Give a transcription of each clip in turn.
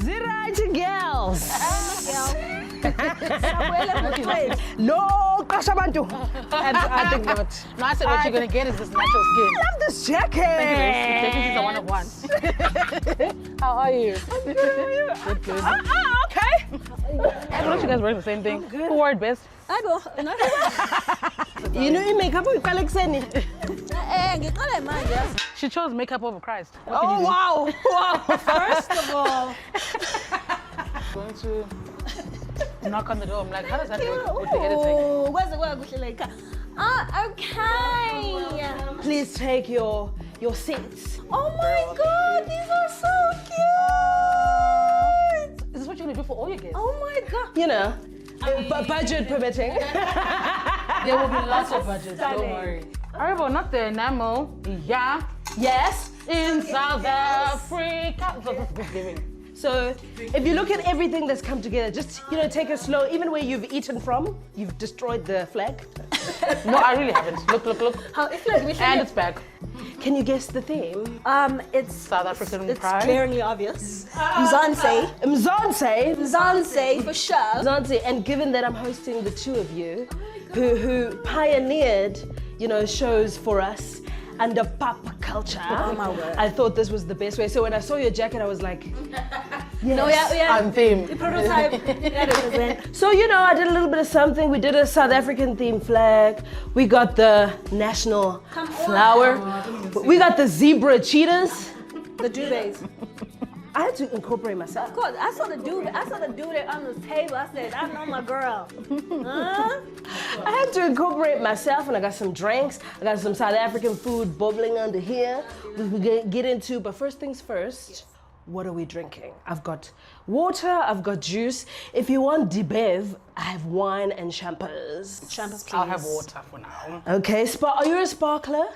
Zirachi girls. No, Kashabantu. I think not. No, I said what you're gonna get is this natural skin. I love this jacket. Thank you, this is a one of one. How are you? I'm good. How are you? Good. Okay. I don't know if you guys wearing the same thing. Who wore it best? I go. You know, you make up with Alexani. She chose makeup over Christ. What Oh, wow. Wow. First of all, Going to knock on the door. I'm like, how does that work with the editing? oh, what's the word? Like, okay. Please take your seats. Oh my God, these are so cute. Is this what you're gonna do for all your guests? Oh my God. You know, budget permitting. There will be lots of budgets, don't worry. However, not the enamel. Yeah. Yes. In South Africa. So this is giving. So if you look at everything that's come together, just, you know, take it slow. Even where you've eaten from, you've destroyed the flag. No, I really haven't. Look. How if like we And it's back. Can you guess the theme? It's South African it's pride. glaringly obvious. Mzansi. Mzansi. For sure. Mzansi. And given that I'm hosting the two of you, who pioneered, you know, shows for us under pop culture, Oh my word. I thought this was the best way. So when I saw your jacket, I was like, yes. No, yeah. On theme. The prototype. So, you know, I did a little bit of something. We did a South African themed flag. We got the national flower. We got the zebra cheetahs. The duvets. I had to incorporate myself. Of course, I saw the duvet on the table. I said, I know my girl. Huh? I had to incorporate myself, and I got some drinks. I got some South African food bubbling under here. We could get into, but first things first, what are we drinking? I've got water, I've got juice. If you want debev, I have wine and champers. Champers, please. I'll have water for now. Okay, are you a sparkler?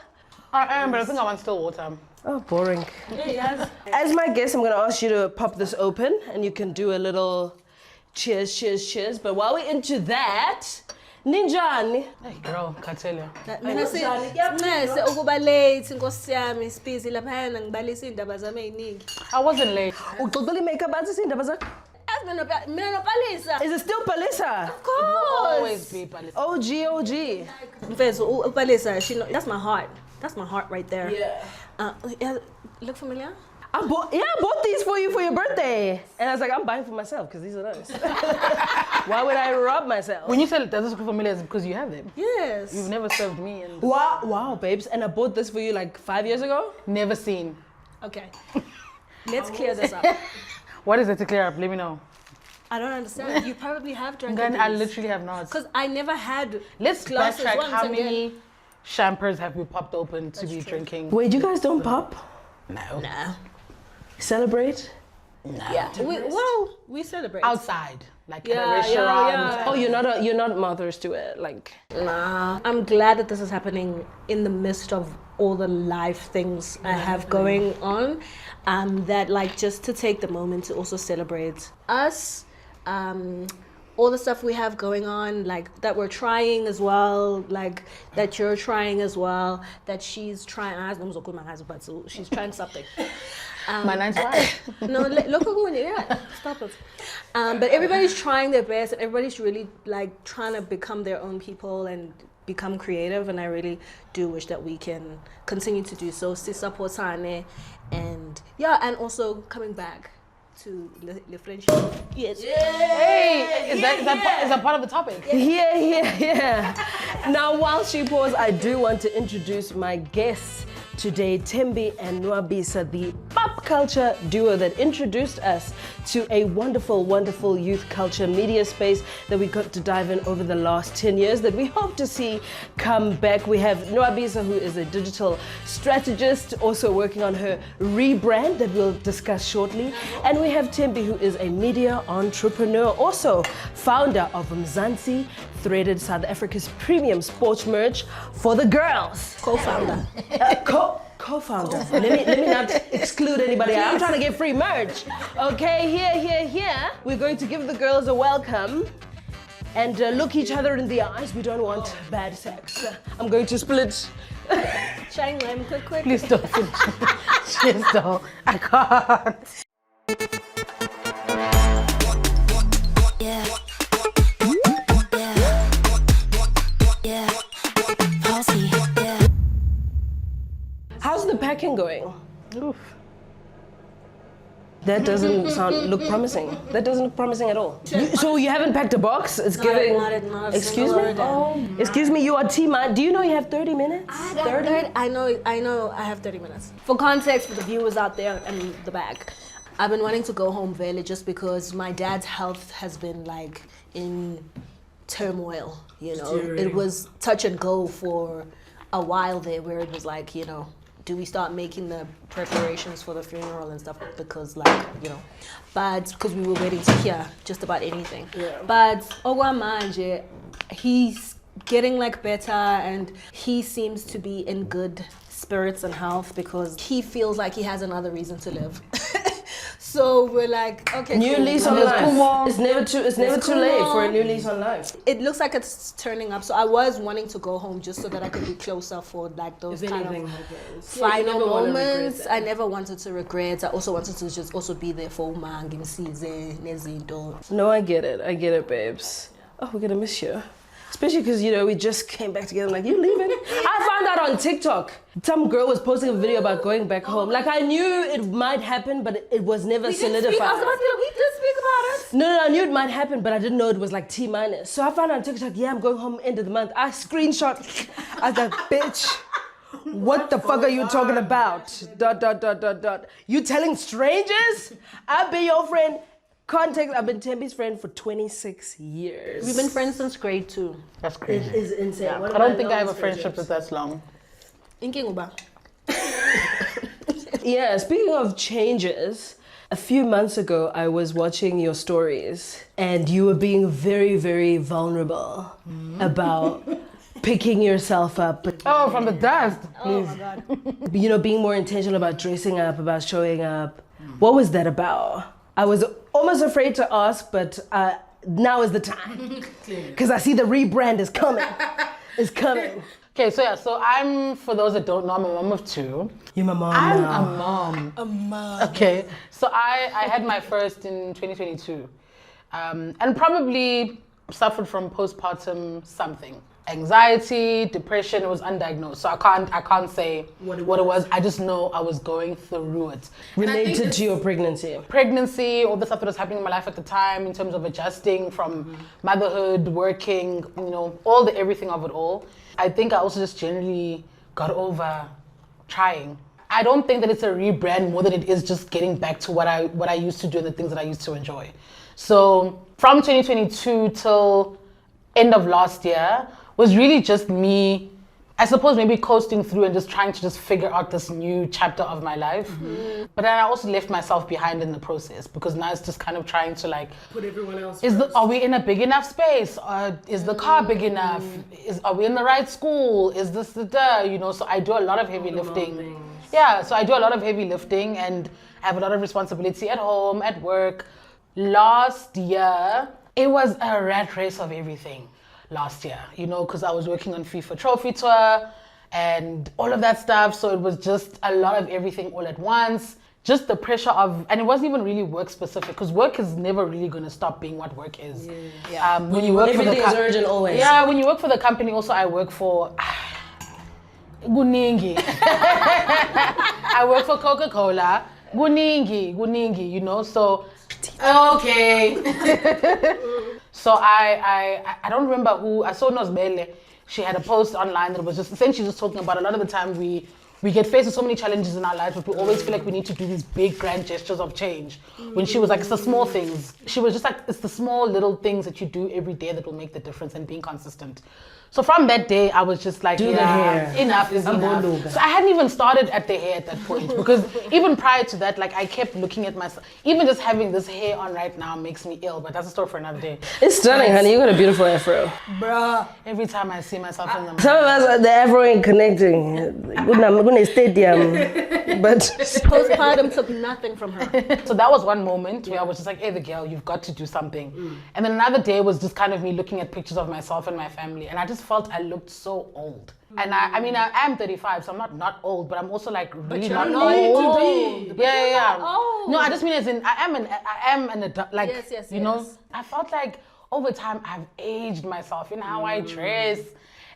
I am, but I think I want still water. Oh, boring. Yes. As my guest, I'm gonna ask you to pop this open, and you can do a little cheers. But while we're into that, Ninjani. Hey girl, Katelia. Mina sincese ukuba late Nkosi yami Spizi laphana ngibalisa indaba zami eziningi. I wasn't late. Uxoxela makeup athi indaba zakho? Mina nopalisa. Is it still Palisa? Of course. Always be Palisa. OG. Mfethu upalisa, that's my heart. That's my heart right there. Yeah. Look familiar? I bought these for you for your birthday. And I was like, I'm buying for myself because these are nice. Why would I rob myself? When you said does this look familiar, it's because you have them. Yes. You've never served me and Wow, babes. And I bought this for you like 5 years ago? never seen. Okay. Let's clear this up. What is it to clear up? Let me know. I don't understand. You probably have drank Then I literally have not. because I never had Let's glasses backtrack. once How again. many champers have we popped open to be drinking? Wait, you guys don't pop? No. Nah. Celebrate? No. Yeah. We celebrate. Outside, like at a Yeah, restaurant. yeah. Oh, you're not mothers to it, like. Nah. I'm glad that this is happening in the midst of all the live things I have going on. That like just to take the moment to also celebrate us. All the stuff we have going on, like that we're trying as well, like that you're trying as well, that she's trying. But she's trying something. My 9 to 5. No, look at yeah, stop it. But everybody's trying their best, and everybody's really like trying to become their own people and become creative. And I really do wish that we can continue to do so. Support and yeah, and also coming back to the friendship. Yes. Hey, is that part of the topic? Yeah. Now, while she paused, I do want to introduce my guests today, Thembe Nwabisa, the pop culture duo that introduced us to a wonderful, wonderful youth culture media space that we got to dive in over the last 10 years that we hope to see come back. We have Nwabisa, who is a digital strategist, also working on her rebrand that we'll discuss shortly. And we have Thembe, who is a media entrepreneur, also founder of Mzansi, threaded South Africa's premium sports merch for the girls. Co-founder. Co-founder. Let me not exclude anybody. I'm trying to get free merch. Okay, here. We're going to give the girls a welcome and look each other in the eyes. We don't want bad sex. I'm going to split. Shine lime, quick. Please don't finish. Just don't. I can't. the packing going? Oof. That doesn't look promising. That doesn't look promising at all. So you haven't packed a box? It's giving. Not a Excuse single me. word. Excuse me. You are T-man. Do you know you have 30 minutes? 30? I know. I have 30 minutes. For context, for the viewers out there in the back, I've been wanting to go home early just because my dad's health has been like in turmoil. You know, it was touch and go for a while there, where it was like, you know, do we start making the preparations for the funeral and stuff, because like, you know, but because we were waiting to hear just about anything. But Ogwamanje, he's getting like better, and he seems to be in good spirits and health because he feels like he has another reason to live. So we're like, okay, New cool. lease on life. It's never too late for a new lease on life. It looks like it's turning up. So I was wanting to go home just so that I could be closer for like those kind of final moments. I never wanted to regret. I also wanted to just also be there for Uma, Nezindo. No, I get it, babes. Oh, we're gonna miss you. Especially because, you know, we just came back together. Like, you leaving? I found out on TikTok. Some girl was posting a video about going back home. Like, I knew it might happen, but it was never solidified. We did speak about it. No, I knew it might happen, but I didn't know it was like T-minus. So I found out on TikTok, yeah, I'm going home end of the month. I screenshot. I was like, bitch, what the fuck are you talking about? ... You telling strangers? I'll be your friend. Context, I've been Thembe's friend for 26 years. We've been friends since grade 2. That's crazy. It is insane. Yeah. One I of don't my think I have a longest friendship friendships. that's long. Yeah, speaking of changes, a few months ago I was watching your stories and you were being very, very vulnerable about picking yourself up. Oh, from the dust. Oh my God. You know, being more intentional about dressing up, about showing up. What was that about? I was almost afraid to ask, but now is the time. Because I see the rebrand is coming. It's coming. Okay, so I'm, for those that don't know, I'm a mom of 2. You're my mom I'm now. a mom. A mom. Okay, so I had my first in 2022, and probably suffered from postpartum something. Anxiety, depression. It was undiagnosed, so I can't say what it was. I just know I was going through it. Related to your pregnancy. Pregnancy, all the stuff that was happening in my life at the time in terms of adjusting from motherhood, working, you know, all the everything of it all. I think I also just generally got over trying. I don't think that it's a rebrand more than it is just getting back to what I used to do and the things that I used to enjoy. So from 2022 till end of last year was really just me, I suppose maybe coasting through and just trying to just figure out this new chapter of my life. But then I also left myself behind in the process because now it's just kind of trying to like Put everyone else are we in a big enough space? Is the car big enough? Are we in the right school? Is this the you know? So I do a lot of heavy lifting. Yeah, so I do a lot of heavy lifting and I have a lot of responsibility at home, at work. Last year, it was a rat race of everything. Last year, you know, because I was working on FIFA Trophy Tour and all of that stuff. So it was just a lot of everything all at once. Just the pressure of, and it wasn't even really work specific because work is never really going to stop being what work is. When you work for Everything is urgent always. Yeah, when you work for the company, also I work for Guningi. I work for Coca-Cola. Guningi, you know, so okay. So I don't remember who, I saw Nozbele. She had a post online that was just essentially just talking about a lot of the time we get faced with so many challenges in our lives, but we always feel like we need to do these big grand gestures of change. When she was like, it's the small things. She was just like, it's the small little things that you do every day that will make the difference and being consistent. So from that day, I was just like, the hair. Enough is enough. So I hadn't even started at the hair at that point because even prior to that, like I kept looking at myself. Even just having this hair on right now makes me ill, but that's a story for another day. It's stunning, honey. You got a beautiful afro. Bruh, every time I see myself in the mirror. Some of us, the afro ain't connecting. Good in stadium, but Postpartum took nothing from her. So that was one moment where I was just like, hey, the girl, you've got to do something. And then another day was just kind of me looking at pictures of myself and my family, and I just felt I looked so old. And I mean, I am 35, so I'm not old, but I'm also like really not old. Yeah. No, I just mean as in I am an adult. Like, Yes, you know, I felt like over time I've aged myself in how I dress.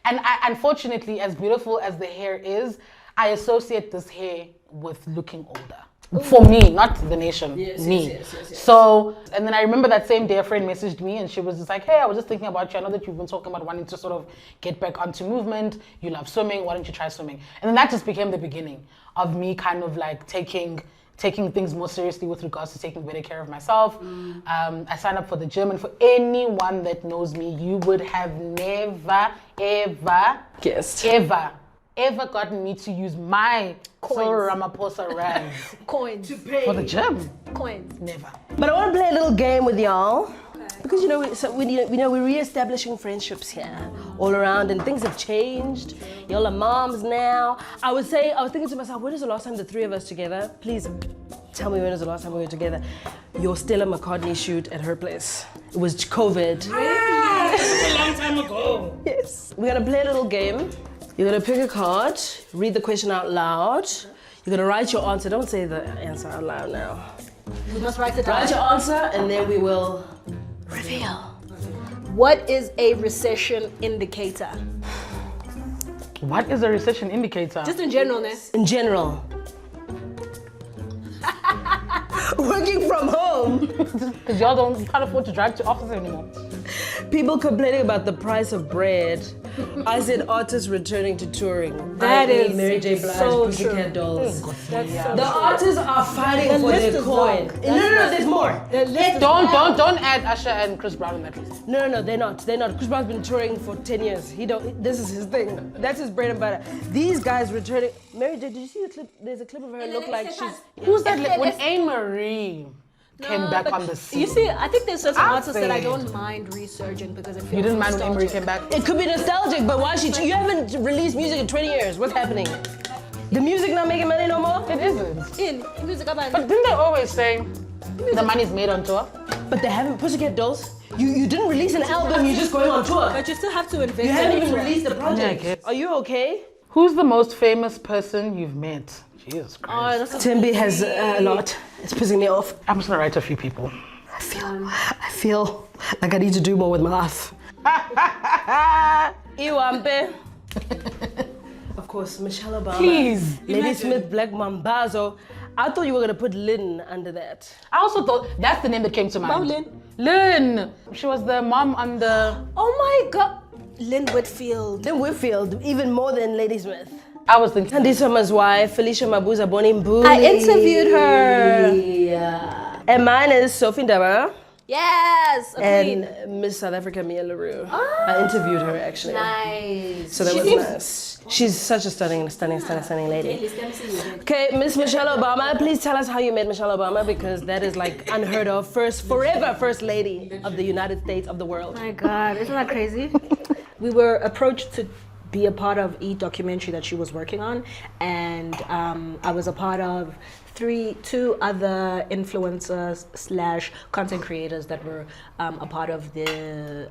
And unfortunately, as beautiful as the hair is, I associate this hair with looking older. For me, not the nation, me. Yes. So, and then I remember that same day a friend messaged me and she was just like, hey, I was just thinking about you. I know that you've been talking about wanting to sort of get back onto movement. You love swimming. Why don't you try swimming? And then that just became the beginning of me kind of like taking things more seriously with regards to taking better care of myself. I signed up for the gym, and for anyone that knows me, you would have never, ever, ever gotten me to use my Cyril Ramaphosa rands Coins. for the gym. Coins. Never. But I want to play a little game with y'all. Because we're re-establishing friendships here all around, and things have changed. Y'all are moms now. I was thinking to myself, when is the last time the three of us together? Please tell me when is the last time we were together. Your Stella McCartney shoot at her place. It was COVID. A long time ago. Yes. We're gonna play a little game. You're gonna pick a card, read the question out loud. You're gonna write your answer. Don't say the answer out loud now. You must write it down. Write your answer, and then we will reveal. What is a recession indicator? What is a recession indicator? Just in general, ne? In general. Working from home. Because y'all can't afford to drive to office anymore. People complaining about the price of bread. I said artists returning to touring. That is Mary J. Blige, so Pussycat true. Dolls. That's so The artists are fighting The for list their is coin. long. No, there's more. The list is Don't add Usher and Chris Brown in that list. No, they're not. Chris Brown's been touring for 10 years. This is his thing. That's his bread and butter. These guys returning. Mary J, did you see the clip? There's a clip of her look like she's. Who's that? When A-Marie came back on the scene. You see, I think there's certain I artists that I see. don't mind resurging because it feels You didn't mind when A-Marie nostalgic. came back? It could be nostalgic, but why you haven't released music in 20 years. What's happening? The music not making money no more? It isn't. In music about But didn't they always say the money's made on tour? But they haven't. Pussycat Dolls. You didn't release an album. You're just going on tour. But you still have to invest You in haven't it. even released the project. Yeah, I guess. Are you okay? Who's the most famous person you've met? Jesus Christ. Oh, that's a Thembe has a lot. It's pissing me off. I'm just gonna write a few people. I feel like I need to do more with my life. Iwampe. Of course, Michelle Obama. Please. Lady Imagine. Smith, Black Mambazo. I thought you were gonna put Lynn under that. I also thought that's the name that came to mind. Lynn. Lynn. She was the mom on the. Oh my God. Lynn Whitfield. Then Whitfield, even more than Lady Smith. I was thinking. Sandy Summer's wife, Felicia Mabuza Boni Mbuli. I interviewed her. Yeah. And mine is Sophie Ndaba Yes. A queen. and Miss South Africa Mia LaRue. I interviewed her actually. Nice. So that was nice. She's such a stunning lady. Okay, Miss Michelle Obama, please tell us how you met Michelle Obama, because that is like unheard of. Forever first lady of the United States of the world. Oh my God, isn't that crazy? We were approached to be a part of a documentary that she was working on, and I was a part of two other influencers / content creators that were a part of the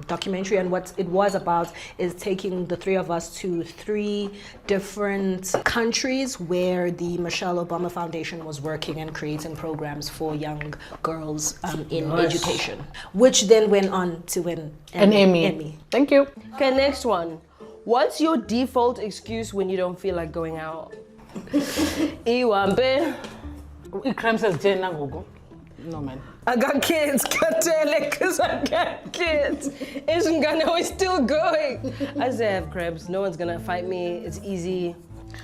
documentary. And what it was about is taking the three of us to 3 different countries where the Michelle Obama Foundation was working and creating programs for young girls in education, which then went on to win An Emmy. Thank you. Okay, next one. What's your default excuse when you don't feel like going out? Iwambe. Ikram says Jenna Gogo. No man. I got kids, because I got kids. Ishngana, we're still going. I say I have crabs. No one's gonna fight me. It's easy.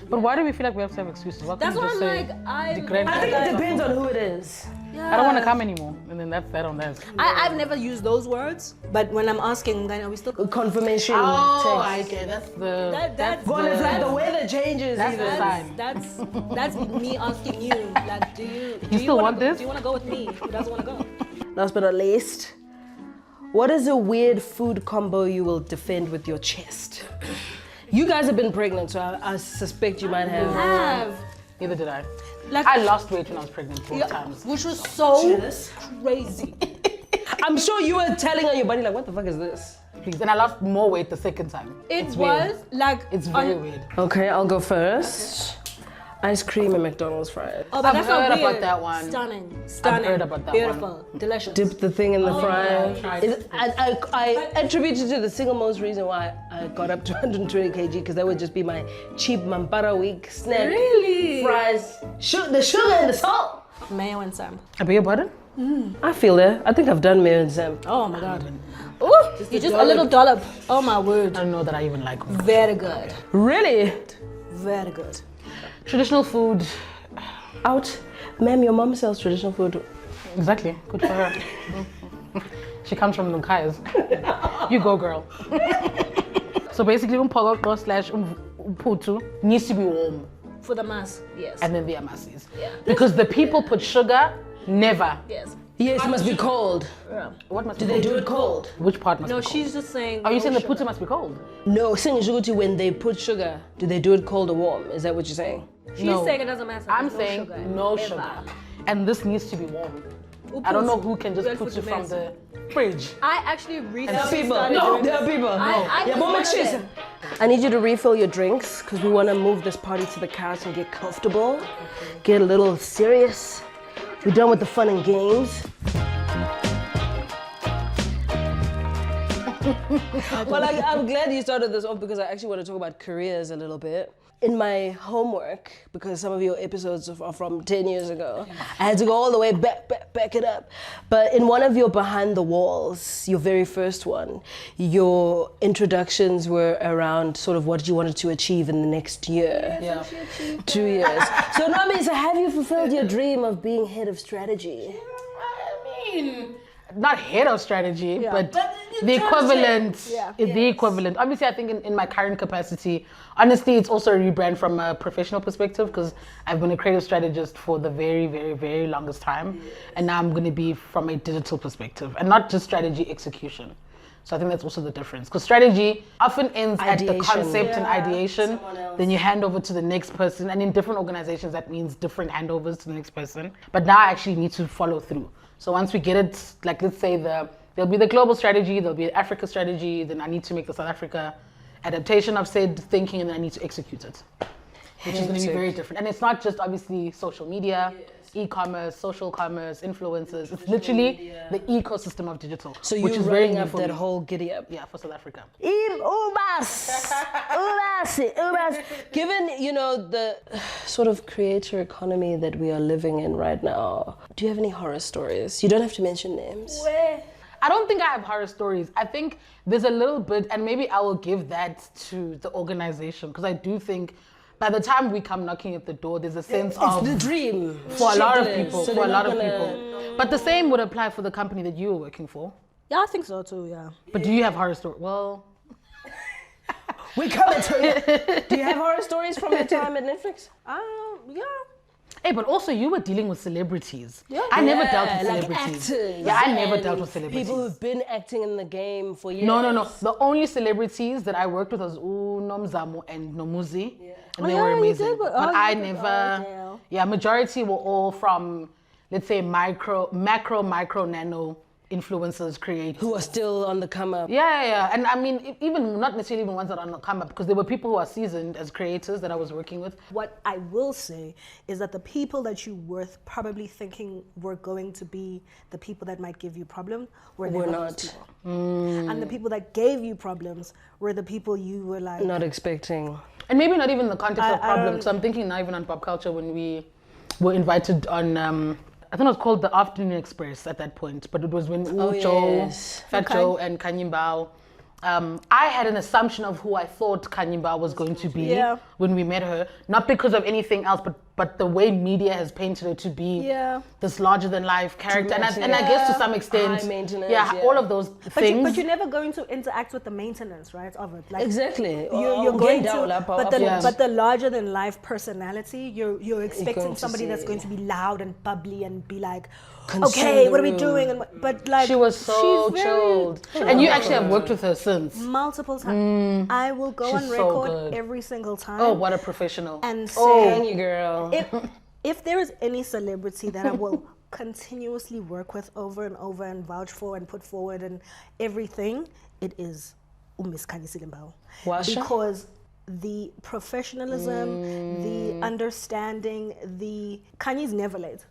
But why do we feel like we have to have excuses? Why That's can't what we I'm just like. say, I "Declare think that"? it depends on who it is. I don't want to come anymore, and then that's that on that. I've never used those words, but when I'm asking, then are we still? Confirmation Oh, I text. get that's the. That's Well, it's like the weather changes. That's even. the sign. that's me asking you. Like, do you still wanna want go, this? Do you want to go with me? Who doesn't want to go? Last but not least, what is a weird food combo you will defend with your chest? You guys have been pregnant, so I suspect you might have. Neither did I. Like, I lost weight when I was pregnant 4 times. which was so Jealous? crazy. I'm sure you were telling on your body like, what the fuck is this? Please. And I lost more weight the second time. It It's was weird. like It's very weird. Okay, I'll go first. Ice cream and McDonald's fries. Oh, but I've that's not heard about weird. that one. Stunning. heard about that Beautiful. Delicious. Dip the thing in the fry. I attribute it to the single most reason why I got up to 120 kg because that would just be my cheap Mampara week snack. Really? Fries, the sugar and the salt. Mayo and Sam. I beg your pardon? I feel that. I think I've done mayo and Sam. Oh my god. Ooh, you just a little dollop. Oh my word. I don't know that I even like them. Very good. Really? Very good. Traditional food. Out. Ma'am, your mom sells traditional food. Exactly. Good for her. She comes from Nunkayas. You go, girl. So basically, umpoloko slash umputu needs to be warm. For the mass, yes. And then the amasis. Yeah. Because the people put sugar, never. Yes. Yes, it must be cold. Yeah. What must Do be they cold? do it cold? Which part must No, be cold? she's just saying. Are you no saying the sugar. putu must be cold? No, saying Juguti, when they put sugar, do they do it cold or warm? Is that what you're saying? She's No. saying it doesn't matter. I'm There's saying sugar, no ever. sugar. And this needs to be warm. I don't know who can just Real put food it from mess. the fridge. I actually recently People. started No, doing there are this. people. I Yeah, was but one make of sure. them. I need you to refill your drinks because we want to move this party to the couch and get comfortable, get a little serious. We're done with the fun and games. Well, I'm glad you started this off because I actually want to talk about careers a little bit. In my homework, because some of your episodes are from 10 years ago, I had to go all the way back it up. But in one of your behind the walls, your very first one, your introductions were around sort of what you wanted to achieve in the next year. Yeah. 2 years. So Nwabisa, have you fulfilled your dream of being head of strategy? I mean, not head of strategy, but you're the trying to say- equivalent. Yeah. Is the equivalent. Obviously, I think in my current capacity, honestly, it's also a rebrand from a professional perspective because I've been a creative strategist for the very, very, very longest time. And now I'm going to be from a digital perspective and not just strategy execution. So I think that's also the difference. Because strategy often ends at the Ideation. concept and ideation. Someone else. Then you hand over to the next person. And in different organizations, that means different handovers to the next person. But now I actually need to follow through. So once we get it, like let's say there'll be the global strategy, there'll be an Africa strategy, then I need to make the South Africa adaptation of said thinking and then I need to execute it. Which is going to be very different. And it's not just obviously social media, e-commerce, social commerce, influencers. It's literally the ecosystem of digital. So which you're is very running new up for that me. whole giddy up. Yeah, for South Africa. Ubas. Given, you know, the sort of creator economy that we are living in right now, do you have any horror stories? You don't have to mention names. I don't think I have horror stories. I think there's a little bit, and maybe I will give that to the organization because I do think by the time we come knocking at the door, there's a sense of It's the dream. for a lot of Shitless. people. So For a they're lot not of gonna- people. But the same would apply for the company that you were working for. Yeah, I think so too. Yeah. But do you have horror stories? Well, We coming to you. Do you have horror stories from your time at Netflix? Yeah. hey, but also you were dealing with celebrities. Yeah. I never dealt with like celebrities. actors. Yeah, I never and dealt with celebrities. People who've been acting in the game for years. No. The only celebrities that I worked with was Nomzamo and Nomuzi. And Oh, they yeah, were you amazing. did, But but- I you did- never, damn. yeah, majority were all from, let's say, macro, nano influencers, creators. Who are still on the come up. Yeah. And I mean, even not necessarily even ones that are on the come up, because there were people who are seasoned as creators that I was working with. What I will say is that the people that you were probably thinking were going to be the people that might give you problems were Were never not. those people. And the people that gave you problems were the people you were like, Not expecting. And maybe not even the context of I problems. don't- So I'm thinking now even on pop culture when we were invited on, I think it was called the Afternoon Express at that point, but it was when Joe, yes. Fat Okay. Joe and Kanyimbao. I had an assumption of who I thought Kanyimbao was going to be Yeah. when we met her, not because of anything else, but the way media has painted her to be Yeah. this larger than life character. And I Dramatic. guess to some extent, High maintenance, yeah, yeah. all of those but, things. but you're never going to interact with the maintenance, right, of it. Like, Exactly. You're going to, Yeah. but the larger than life personality, you're expecting going to somebody that's see. going to be loud and bubbly and be like, Consume okay, the what are we room. doing? And but like She was so she's very chilled. And you actually have worked with her since. multiple times. I will go on She's so record good. every single time. Oh, what a professional. And Can say you, girl? if there is any celebrity that I will continuously work with over and vouch for and put forward and everything, it is Miss Khanyisile Mbao. Washa? Because the professionalism, the understanding, the Kanye's never late.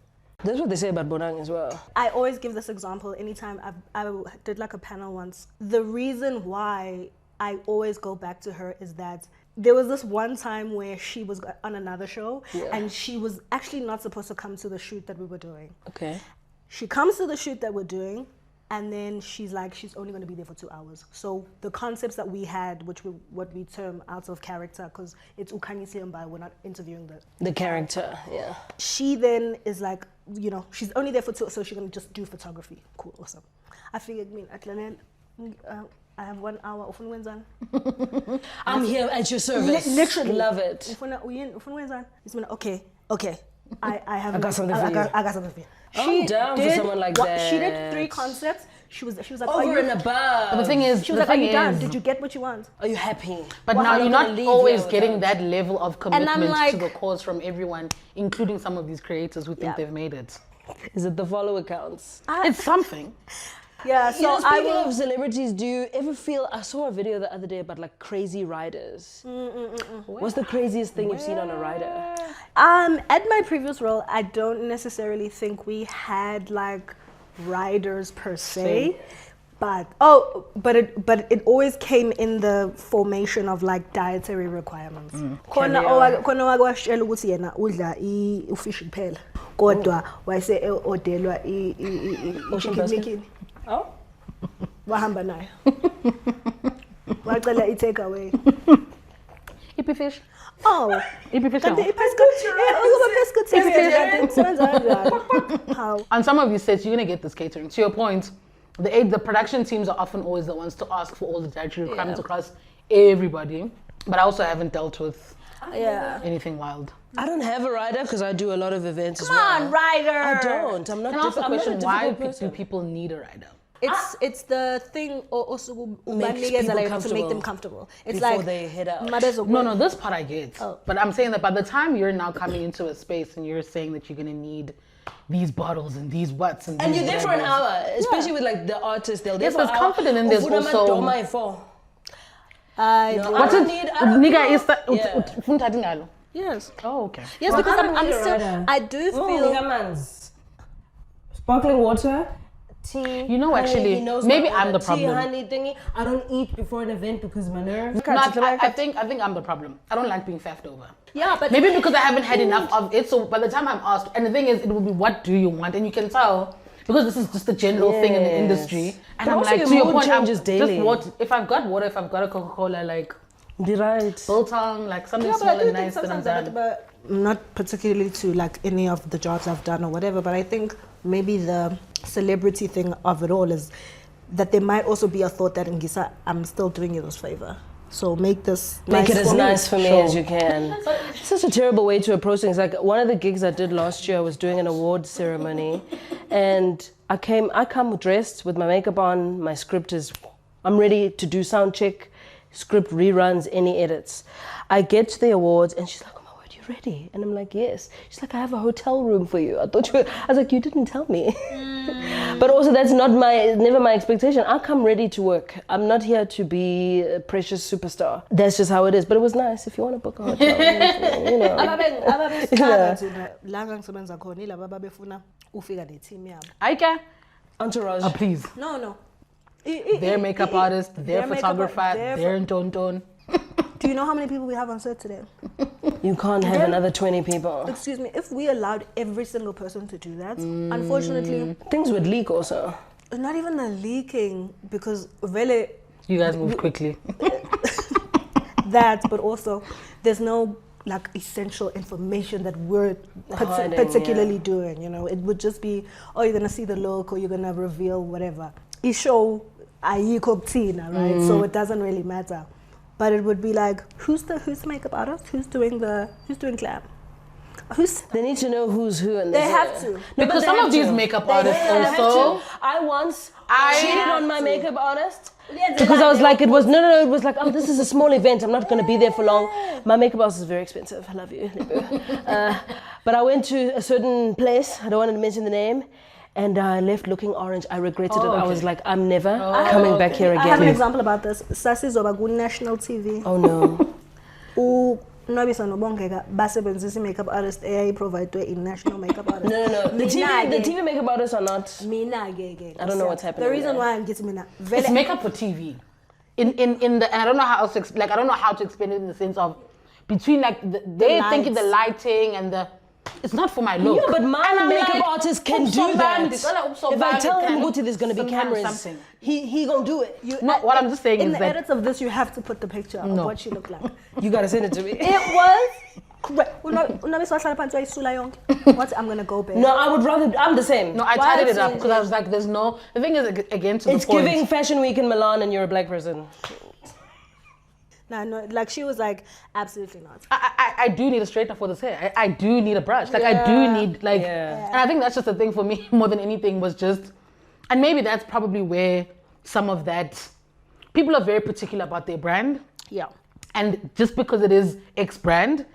That's what they say about Bonang as well. I always give this example anytime I did like a panel once. The reason why I always go back to her is that there was this one time where she was on another show and she was actually not supposed to come to the shoot that we were doing. Okay. She comes to the shoot that we're doing and then she's like, she's only going to be there for 2 hours. So the concepts that we had, which we what we term out of character, because it's Ukhanyi Siamba, we're not interviewing the character, yeah. She then is like, you know, she's only there for 2, so she's going to just do photography. Cool, awesome. I figured, I have 1 hour. I'm here at your service. Literally. Love it. Okay. I have. I got something for you. I got something for you. I'm down for someone like that. She did 3 concepts. She was like, over and above. The thing is, she was like, are you done? Did you get what you want? Are you happy? But Well, now I'm you're not not gonna always leave getting without- that level of commitment like- to the cause from everyone, including some of these creators who think they've made it. Is it the follow accounts? It's something. Yeah, You know, so I speaking will. of celebrities, do you ever feel... I saw a video the other day about like crazy riders. What's the craziest thing you've seen on a rider? At my previous role, I don't necessarily think we had like riders per se. But it always came in the formation of like dietary requirements. Khona owashela ukuthi yena udla ufish kuphela. Kodwa wayese odelwa i Oh? wahamba nayo. Wacela i-take away. Hippie fish. Oh, Hippie fish. kanti how? On some of these sets, you're going to get this catering. To your point, the production teams are often always the ones to ask for all the dietary requirements across everybody. But I also haven't dealt with anything wild. I don't have a rider because I do a lot of events as Come well. on, rider. I don't. I'm not. Can I ask a I'm not question? Why difficult person. do people need a rider? It's the thing also Makes people to make comfortable them comfortable. It's before like they head out. No, this part I get. Oh. But I'm saying that by the time you're now coming into a space and you're saying that you're going to need these bottles and these what's and And these you're there for an whatevers. hour, especially with like the artists. They'll there Yes, for an there's hour. confidence and there's also- I don't need. I don't Nigga, is Yeah. that? yes. Oh, okay. Yes, Well, because I don't I'm need a still rider. I do feel Sparkling water, tea. You know, honey, actually, he knows maybe my I'm the order. problem. Tea, honey, thingy. I don't eat before an event because my nerves. No, I think I'm the problem. I don't like being faffed over. yeah, but Maybe because I haven't had enough of it. So by the time I'm asked, and the thing is, it will be, what do you want? And you can tell because this is just a general thing in the Yes. industry. And But I'm also like, your to your mood point, I'm changes just daily. if I've got water, if I've got a Coca-Cola, like Be right. biltong, like something but I small do and think nice, then I'm sometimes done. but not particularly to like any of the jobs I've done or whatever, but I think maybe the celebrity thing of it all is that there might also be a thought that Ngisa, I'm still doing you this favor. So make this Make it as for me. nice for me Sure. as you can. It's such a terrible way to approach things. Like one of the gigs I did last year, I was doing an award ceremony, and I come dressed with my makeup on. My script is, I'm ready to do sound check, script reruns, any edits. I get to the awards, and she's like, "Oh my word, you ready?" And I'm like, "Yes." She's like, "I have a hotel room for you." I was like, "You didn't tell me." But also, that's never my expectation. I come ready to work. I'm not here to be a precious superstar. That's just how it is. But it was nice. If you want to book a hotel, you know. La ngisebenza khona ilaba ababefuna ufika ne-team yabo. Aika, Entourage. please. No. Their makeup artist, their makeup photographer, art- their their tonton. Do you know how many people we have on set today? You can't have another 20 people. Excuse me, if we allowed every single person to do that, unfortunately, Things would leak also. not even a leaking, because really You guys move quickly. that, but also there's no like essential information that we're Hiding, particularly doing, you know. It would just be, oh, you're gonna see the look or you're gonna reveal whatever. Show ayikho kuthina, right? So it doesn't really matter. But it would be like, who's the makeup artist? Who's doing glam? They need to know who's who. And They have to. Because some of these makeup artists also. I once I cheated have on my to. makeup artist. Because I was like, it was like, oh, this is a small event. I'm not going to be there for long. My makeup artist is very expensive. I love you. But I went to a certain place. I don't want to mention the name. And I left looking orange. I regretted it. I was like, I'm never coming back here I have an again. example about this. Sasi Zobagu National TV. Oh no. Nwabisa nobongeka basebenzisa makeup artist provided in national makeup artist. No. The TV makeup artists are not. I don't know what's happening. The reason why I'm getting it's makeup for TV. In the, and I don't know how else to explain. Like, I don't know how to explain it in the sense of between like they think the lighting and the. It's not for my look. Yeah, but my makeup artist can do that. If I tell him Guti there's gonna be cameras, he gonna do it. What I'm just saying in is the that edits of this, you have to put the picture of what she looked like. You gotta send it to me. It was. What? I'm gonna go back. No, I would rather. I'm the same. No, I tidied it up because I was like, there's no. The thing is, again, to the point. It's giving Fashion Week in Milan, and you're a black person. No, like she was like, absolutely not. I do need a straightener for this hair. I do need a brush. Like I do need like, and I think that's just the thing for me more than anything was just, and maybe that's probably where some of that, people are very particular about their brand. Yeah. And just because it is X brand,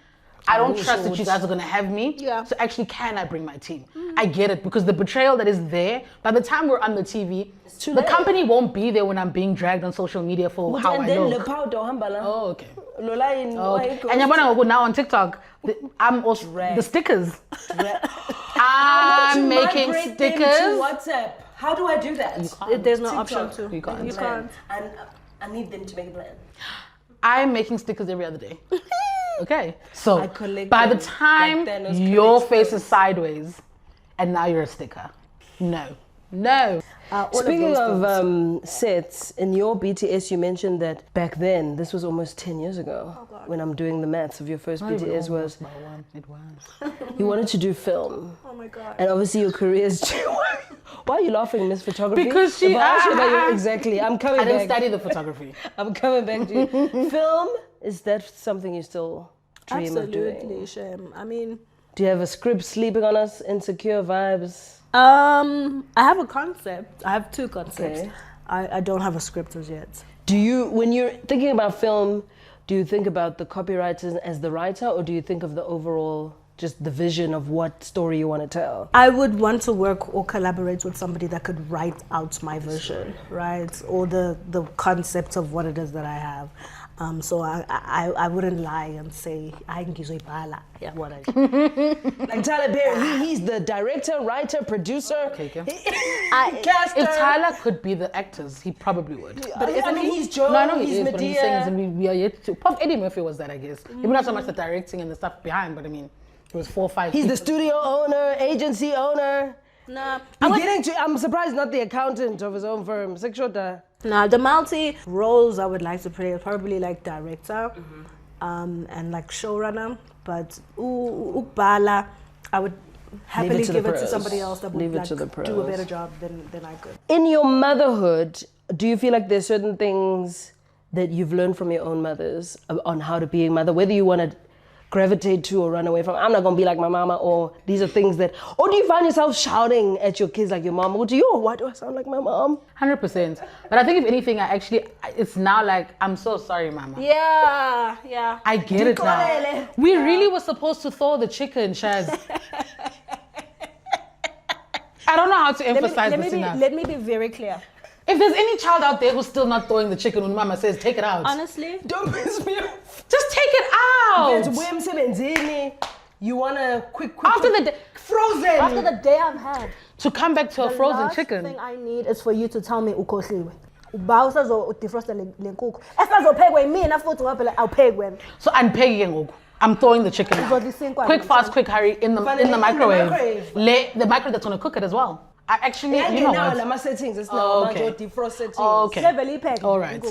I don't trust that you guys are gonna have me. Yeah. So actually, can I bring my team? I get it because the betrayal that is there. By the time we're on the TV, the company won't be there when I'm being dragged on social media for how I look. Oh, okay. And now on TikTok, I'm also the stickers. I'm making stickers. WhatsApp. How do I do that? There's no option to. You can't. You can't. And I need them to make a plan. I'm making stickers every other day. Okay, so by the time like your face is sideways and now you're a sticker. No. Speaking of sets, in your BTS you mentioned that back then, this was almost 10 years ago, when I'm doing the maths of your first BTS was... It was. You wanted to do film. Oh my God. And obviously your career is... Why are you laughing, Miss Photography? Because she... Exactly, I'm coming back. I didn't study the photography. I'm coming back to you. Film, is that something you still dream of doing? Absolutely, Shem. I mean... Do you have a script sleeping on us? Insecure vibes? I have a concept. I have two concepts. Okay. I don't have a script as yet. Do you, when you're thinking about film, do you think about the copywriters as the writer, or do you think of the overall, just the vision of what story you want to tell? I would want to work or collaborate with somebody that could write out my vision, right? Or the concept of what it is that I have. So I wouldn't lie and say I can use yeah, what I like Tyler Perry, he's the director, writer, producer. Okay. Caster. If Tyler could be the actors, he probably would. But I mean, he's Joe, no, I know he he's is, Medea. but I'm saying we are yet to. Eddie Murphy was that, I guess. Maybe not so much the directing and the stuff behind, but I mean, it was 4 or 5. He's the studio owner, agency owner. Nah, I'm surprised not the accountant of his own firm. Now the multi roles I would like to play is probably like director, and like showrunner. But ukbala, I would happily give it to somebody else that would like, do a better job than I could. In your motherhood, do you feel like there's certain things that you've learned from your own mothers on how to be a mother, whether you want to gravitate to or run away from? I'm not gonna be like my mama, or these are things that, or do you find yourself shouting at your kids like your mom? Or do you, why do I sound like my mom? 100%. But I think if anything, it's now like, I'm so sorry, mama. Yeah. I get it now. We really were supposed to thaw the chicken, Chaz. I don't know how to emphasize this enough. Let me be very clear. If there's any child out there who's still not throwing the chicken when mama says, take it out. Honestly, don't piss me off. Just take it out. You want to quick after the day, frozen. After the day I've had, to come back to a frozen chicken. The last thing I need is for you to tell me ukosliwe. Ubawusa zo defroster le nkukhu. Esazophekwe mina futhi ngoba awuphekwe. So I'm throwing the chicken out. Quick, fast, quick, hurry in the microwave. The microwave that's gonna cook it as well. I actually, you know what? Settings. It's now defrost settings. Okay. All right.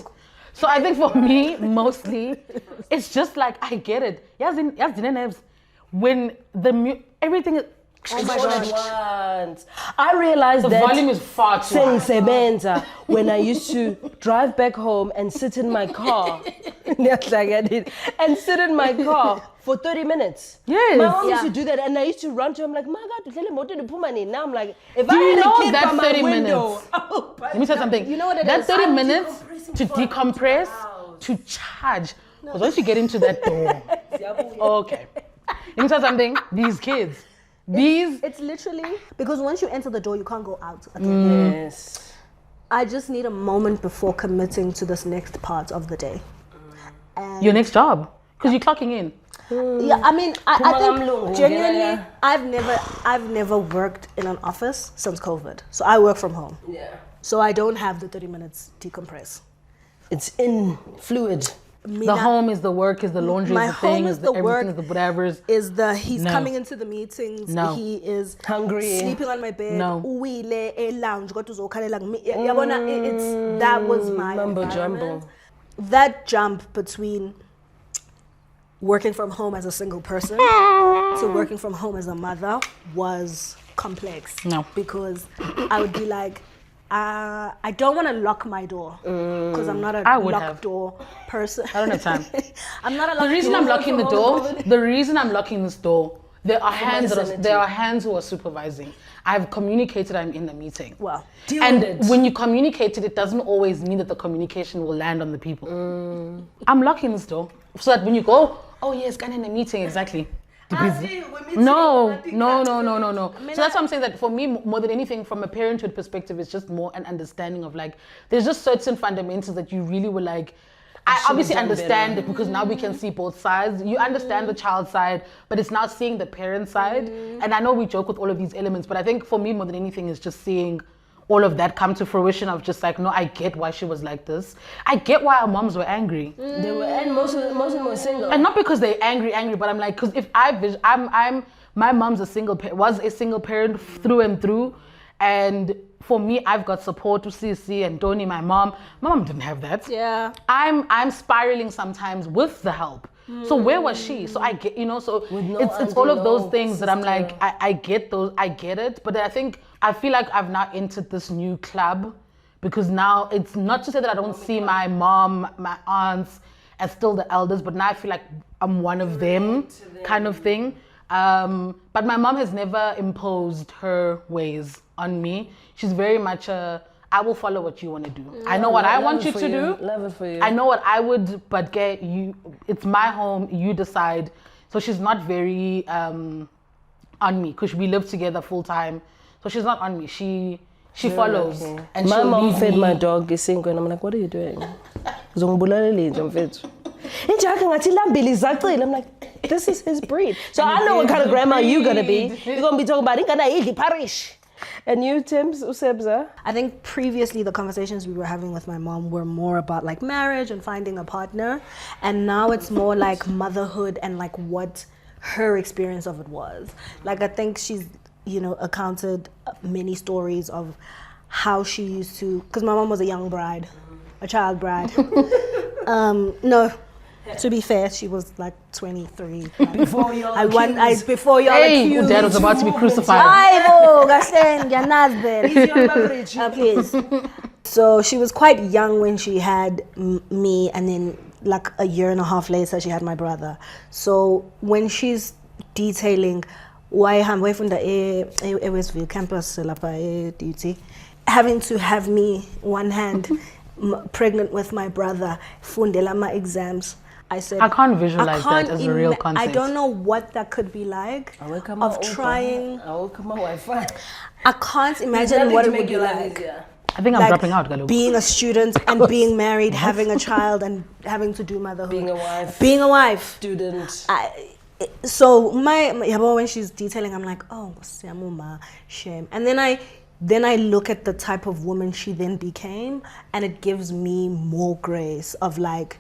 So I think for me, mostly, it's just like, I get it. When everything is... Oh my God. I realized the that volume is far too high. When I used to drive back home and sit in my car. And sit in my car for 30 minutes. Yes. My mom used to do that, and I used to run to him like, my God, now I'm like, if do I you had know a kid that by 30 my window, minutes? Let me tell you something. You know what it that is? 30 minutes to decompress, to charge. Because once you get into that door, okay. Let me tell you something. These kids. It's literally because once you enter the door, you can't go out again. Yes. I just need a moment before committing to this next part of the day. Your next job. Because you're clocking in. Yeah, I mean, I Pumagamlungu, think genuinely, yeah. I've never worked in an office since COVID. So I work from home. Yeah. So I don't have the 30 minutes decompress. It's in fluid. The home is the work, is the laundry, My is the thing, home is is the the everything, work, is the whatever's. He's No. coming into the meetings. No. He is Hungry. sleeping on my bed. No. Uwile lounge. That was my Mumbo environment. jumbo. That jump between working from home as a single person to working from home as a mother was complex. No. Because I would be like, I don't want to lock my door because I'm not a I would lock have. door person. I don't have time. I'm not a The lock reason door I'm locking the door, COVID? the reason I'm locking this door, there are hands sanity. there are hands who are supervising. I've communicated I'm in the meeting. Well, Deal And with it. when you communicate it doesn't always mean that the communication will land on the people. I'm locking this door so that when you go, oh yes, kind in a meeting, exactly. No. So that's why I'm saying that for me, more than anything, from a parenthood perspective, it's just more an understanding of like, there's just certain fundamentals that you really were like, I obviously done understand better. it because now we can see both sides. You understand the child side, but it's now seeing the parent side. And I know we joke with all of these elements, but I think for me, more than anything, is just seeing all of that come to fruition of just like, no, I get why she was like this. I get why our moms were angry. They were, and most of them were single. And not because they're angry, but I'm like, because if my mom's was a single parent through and through, and for me, I've got support to CC and Tony, my mom. My mom didn't have that. yeah. I'm spiraling sometimes with the help. So where was she? So I get, so no it's all of auntie, those no things that I'm sister. like, I get those, I get it. But I feel like I've now entered this new club because now it's not to say that I don't see my mom, my aunts as still the elders, but now I feel like I'm one of them kind of thing. But my mom has never imposed her ways on me. She's very much I will follow what you want to do. I know what I want you to do. Love it for you. I know what I would, but get you. It's my home. You decide. So she's not very on me because we live together full time. So she's not on me. She follows. Okay. And My she'll mom leave fed me. my dog isingo and I'm like, what are you doing? Zongibulala mfethu. Injaka ngathi lambili zacile. I'm like, this is his breed. So I know what kind of grandma you're gonna be. You're gonna be talking about ingana idli parish. And you, Tims, Usebza? I think previously the conversations we were having with my mom were more about like marriage and finding a partner. And now it's more like motherhood and like what her experience of it was. Like I think she's, accounted many stories of how she used to, because my mom was a young bride, a child bride. No, to be fair, she was like 23. Before your Before y'all Hey, accused. Dad was about to be crucified. Aibo, Gashen, Janazbel. Please. So she was quite young when she had me, and then like a year and a half later, she had my brother. So when she's detailing why I'm away from the Westview campus, duty, having to have me one hand pregnant with my brother, fundela my exams. I said, I can't visualize that as a real concept. I don't know what that could be like of trying. I will come on Wi-Fi. I can't imagine what it would be like. I think I'm dropping out, Galo. Being a student and being married, having a child and having to do motherhood. Being a wife. Student. So when she's detailing, I'm like, oh, shame. And then I look at the type of woman she then became, and it gives me more grace of like,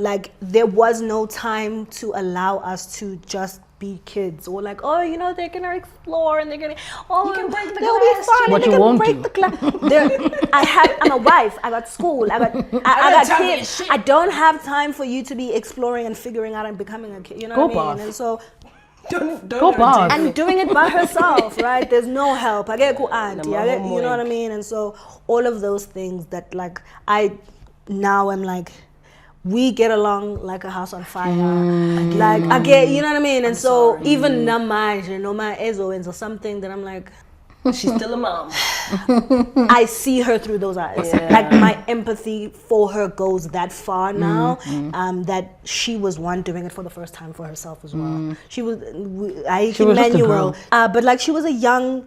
like there was no time to allow us to just be kids, or like, oh, they're gonna explore and they're gonna, you can break the they'll glass. be fun. What They you can won't break do. the glass. I'm a wife. I got school. I got kids. I don't have time for you to be exploring and figuring out and becoming a kid. You know Go what I mean? bath. And so. Don't Go bath. And doing it by herself, right? There's no help. I get go auntie. You know what I mean? And so all of those things that like now I'm like, we get along like a house on fire. Like I get, you know what I mean? And so even Namaj, my Ezo or something that I'm like, she's still a mom. I see her through those eyes. Yeah. Like my empathy for her goes that far now, that she was one doing it for the first time for herself as well. She was, She was just a girl. But like she was a young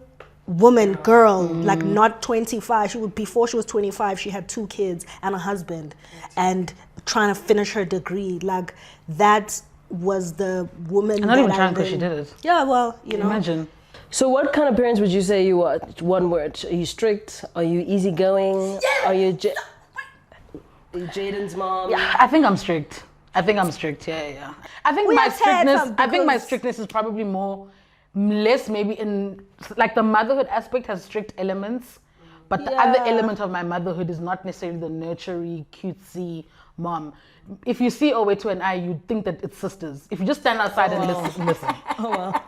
woman, girl, like not 25. Before she was 25, she had 2 kids and a husband, and trying to finish her degree. Like that was the woman. And not even trying because she did it. Yeah, well, you know. Imagine. So what kind of parents would you say you are? One word. Are you strict? Are you easygoing? Yeah. Are you Jaden's mom? Yeah, I think I'm strict. Yeah. I think my strictness is probably less maybe in like the motherhood aspect has strict elements, but the other element of my motherhood is not necessarily the nurtury, cutesy mom. If you see Owetu and I, you'd think that it's sisters. If you just stand outside and listen. Oh well.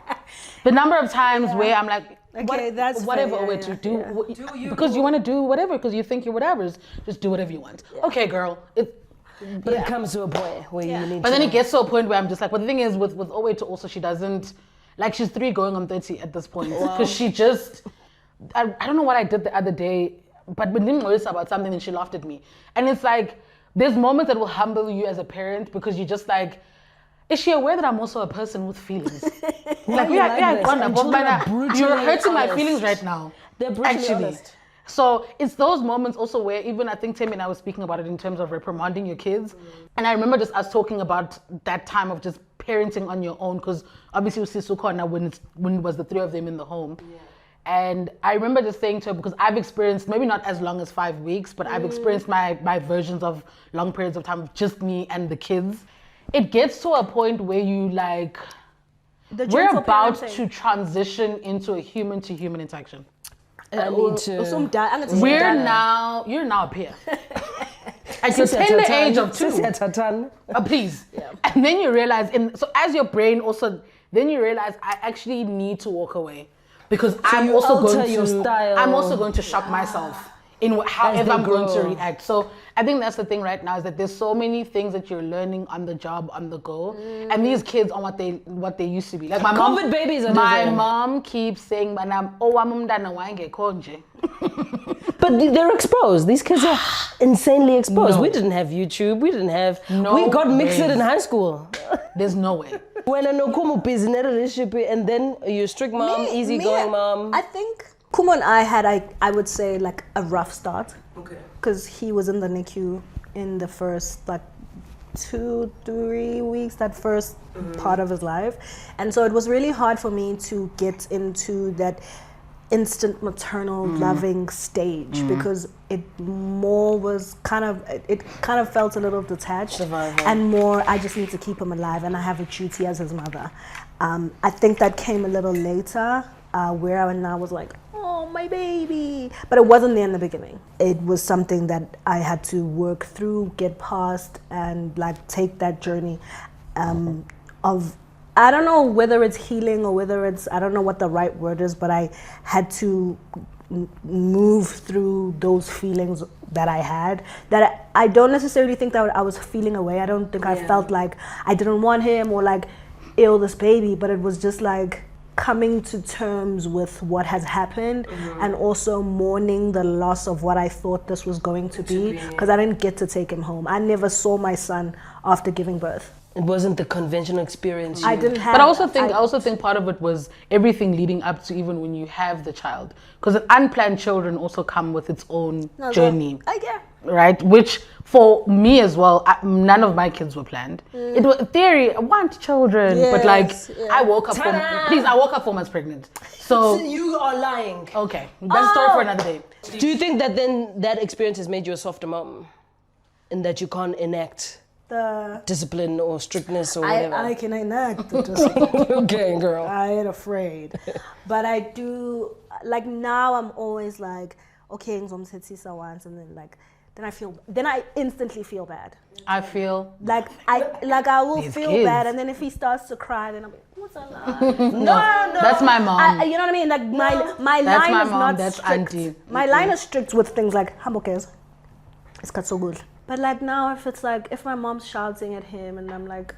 The number of times where I'm like, okay, that's whatever fair, Owetu, do because you want to do whatever, because you think you're whatever. Just do whatever you want. Yeah. Okay, girl. But it comes to a point where you need But then it gets to a point where I'm just like, but the thing is with Owetu also, she doesn't, like she's 3 going on 30 at this point. Because she just, I don't know what I did the other day, but we didn't notice about something and she laughed at me. And it's like, there's moments that will humble you as a parent because you're just like, is she aware that I'm also a person with feelings? Like, you're hurting my feelings right now. They're brutally honest. So it's those moments also where even I think Thembe and I were speaking about it in terms of reprimanding your kids. And I remember just us talking about that time of just parenting on your own, because obviously we see Suko now when it was the 3 of them in the home. Yeah. And I remember just saying to her, because I've experienced, maybe not as long as 5 weeks, but I've experienced my versions of long periods of time with just me and the kids. It gets to a point where you like, we're about to transition into a human to human interaction. You're now a peer. At your tender age of 2. Please. Yeah. And then you realize, so as your brain also, then you realize I actually need to walk away. Because I'm also going to shock myself in however I'm going to react. So I think that's the thing right now, is that there's so many things that you're learning on the job, on the go. And these kids are what they used to be. Like my COVID babies are my mom keeps saying, but they're exposed. These kids are insanely exposed. No. We didn't have YouTube. We got mixed in high school. There's no way. When I know Kumu busy in a relationship, and then you're a strict mom, easygoing mom. I think Kumu and I had, I would say, like a rough start. Okay. Because he was in the NICU in the first like 2-3 weeks, that first part of his life. And so it was really hard for me to get into that instant maternal loving stage, because it kind of felt a little detached. Survival. And more, I just need to keep him alive and I have a duty as his mother. I think that came a little later, where I now was like, oh, my baby. But it wasn't there in the beginning. It was something that I had to work through, get past, and like take that journey of, I don't know whether it's healing or whether it's, I don't know what the right word is, but I had to move through those feelings that I had, that I don't necessarily think that I was feeling away. I don't think I felt like I didn't want him or like, ill this baby, but it was just like coming to terms with what has happened and also mourning the loss of what I thought this was going to be, because I didn't get to take him home. I never saw my son after giving birth. It wasn't the conventional experience. I didn't have. But I also think part of it was everything leading up to even when you have the child, because unplanned children also come with its own journey. Right, which for me as well, none of my kids were planned. It was theory. I want children, but like I woke up. I woke up 4 months pregnant. So you are lying. Okay, that's a story for another day. Do you think that then that experience has made you a softer mom, and that you can't enact the discipline or strictness or whatever? I can enact the discipline. Okay, girl. I ain't afraid, but I do. Like now, I'm always like, okay, ngizomthethisa once, and then like. Then I instantly feel bad. I feel like I will feel kids. Bad, and then if he starts to cry, then I'm like, what's a lie? No, that's my mom. You know what I mean? Like my that's line my is mom, not that's strict. auntie. My line is strict with things like hambokers. It's got so good. But like now, if it's like if my mom's shouting at him, and I'm like.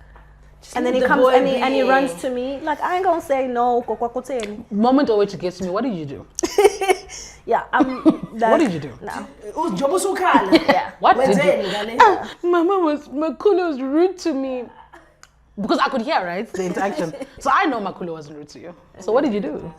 And then he comes and he runs to me. Like, I ain't gonna say no. Moment over to get to me. What did you do? Yeah, I'm. What did you do? No. Yeah. What did you do? My colleague was rude to me. Because I could hear, right, the interaction. So I know Makulu wasn't rude to you. So what did you do?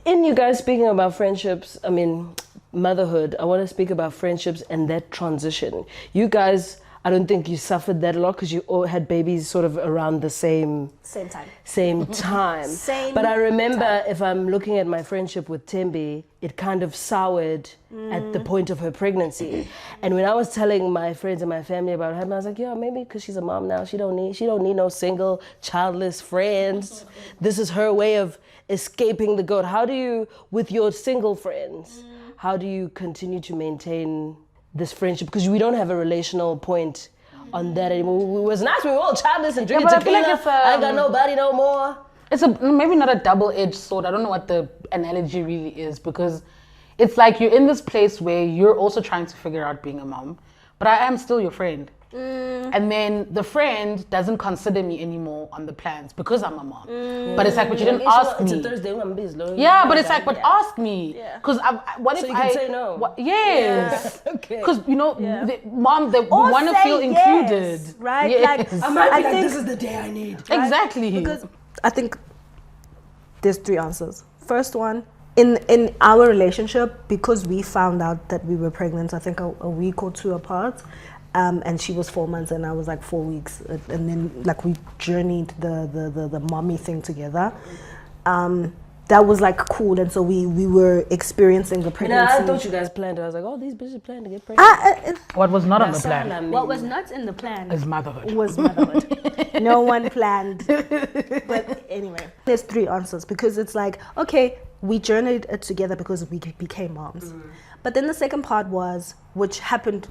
In you guys speaking about friendships, I mean, motherhood, I want to speak about friendships and that transition. You guys, I don't think you suffered that a lot because you all had babies sort of around the same time. Same time. But I remember if I'm looking at my friendship with Thembe, it kind of soured at the point of her pregnancy. And when I was telling my friends and my family about her, I was like, yeah, maybe because she's a mom now, she don't need no single, childless friends. This is her way of escaping the goat. How do you, with your single friends, how do you continue to maintain this friendship? Because we don't have a relational point on that anymore. It was nice, we were all childless and drinking but I feel tequila. like it's, I ain't got nobody no more. It's maybe not a double-edged sword. I don't know what the analogy really is, because it's like you're in this place where you're also trying to figure out being a mom, but I am still your friend. And then the friend doesn't consider me anymore on the plans because I'm a mom. But it's like, but you didn't ask me. It's a Thursday, I'm busy. Yeah, but it's like, but ask me. Because what if So you can say no. Yes. Okay. Because, you know, the mom, they want to feel included. Right? Yes. Like, I think this is the day I need. Right? Exactly. Because I think there's 3 answers. First one, in our relationship, because we found out that we were pregnant, I think a week or 2 apart, and she was 4 months and I was like 4 weeks, and then like we journeyed the mommy thing together. That was like cool, and so we were experiencing the pregnancy. I thought you guys planned it. I was like, oh, these bitches plan to get pregnant. What was not on the plan What was not in the plan is motherhood. was motherhood. No one planned. But anyway, there's 3 answers, because it's like, okay, we journeyed it together because we became moms. But then the second part was, which happened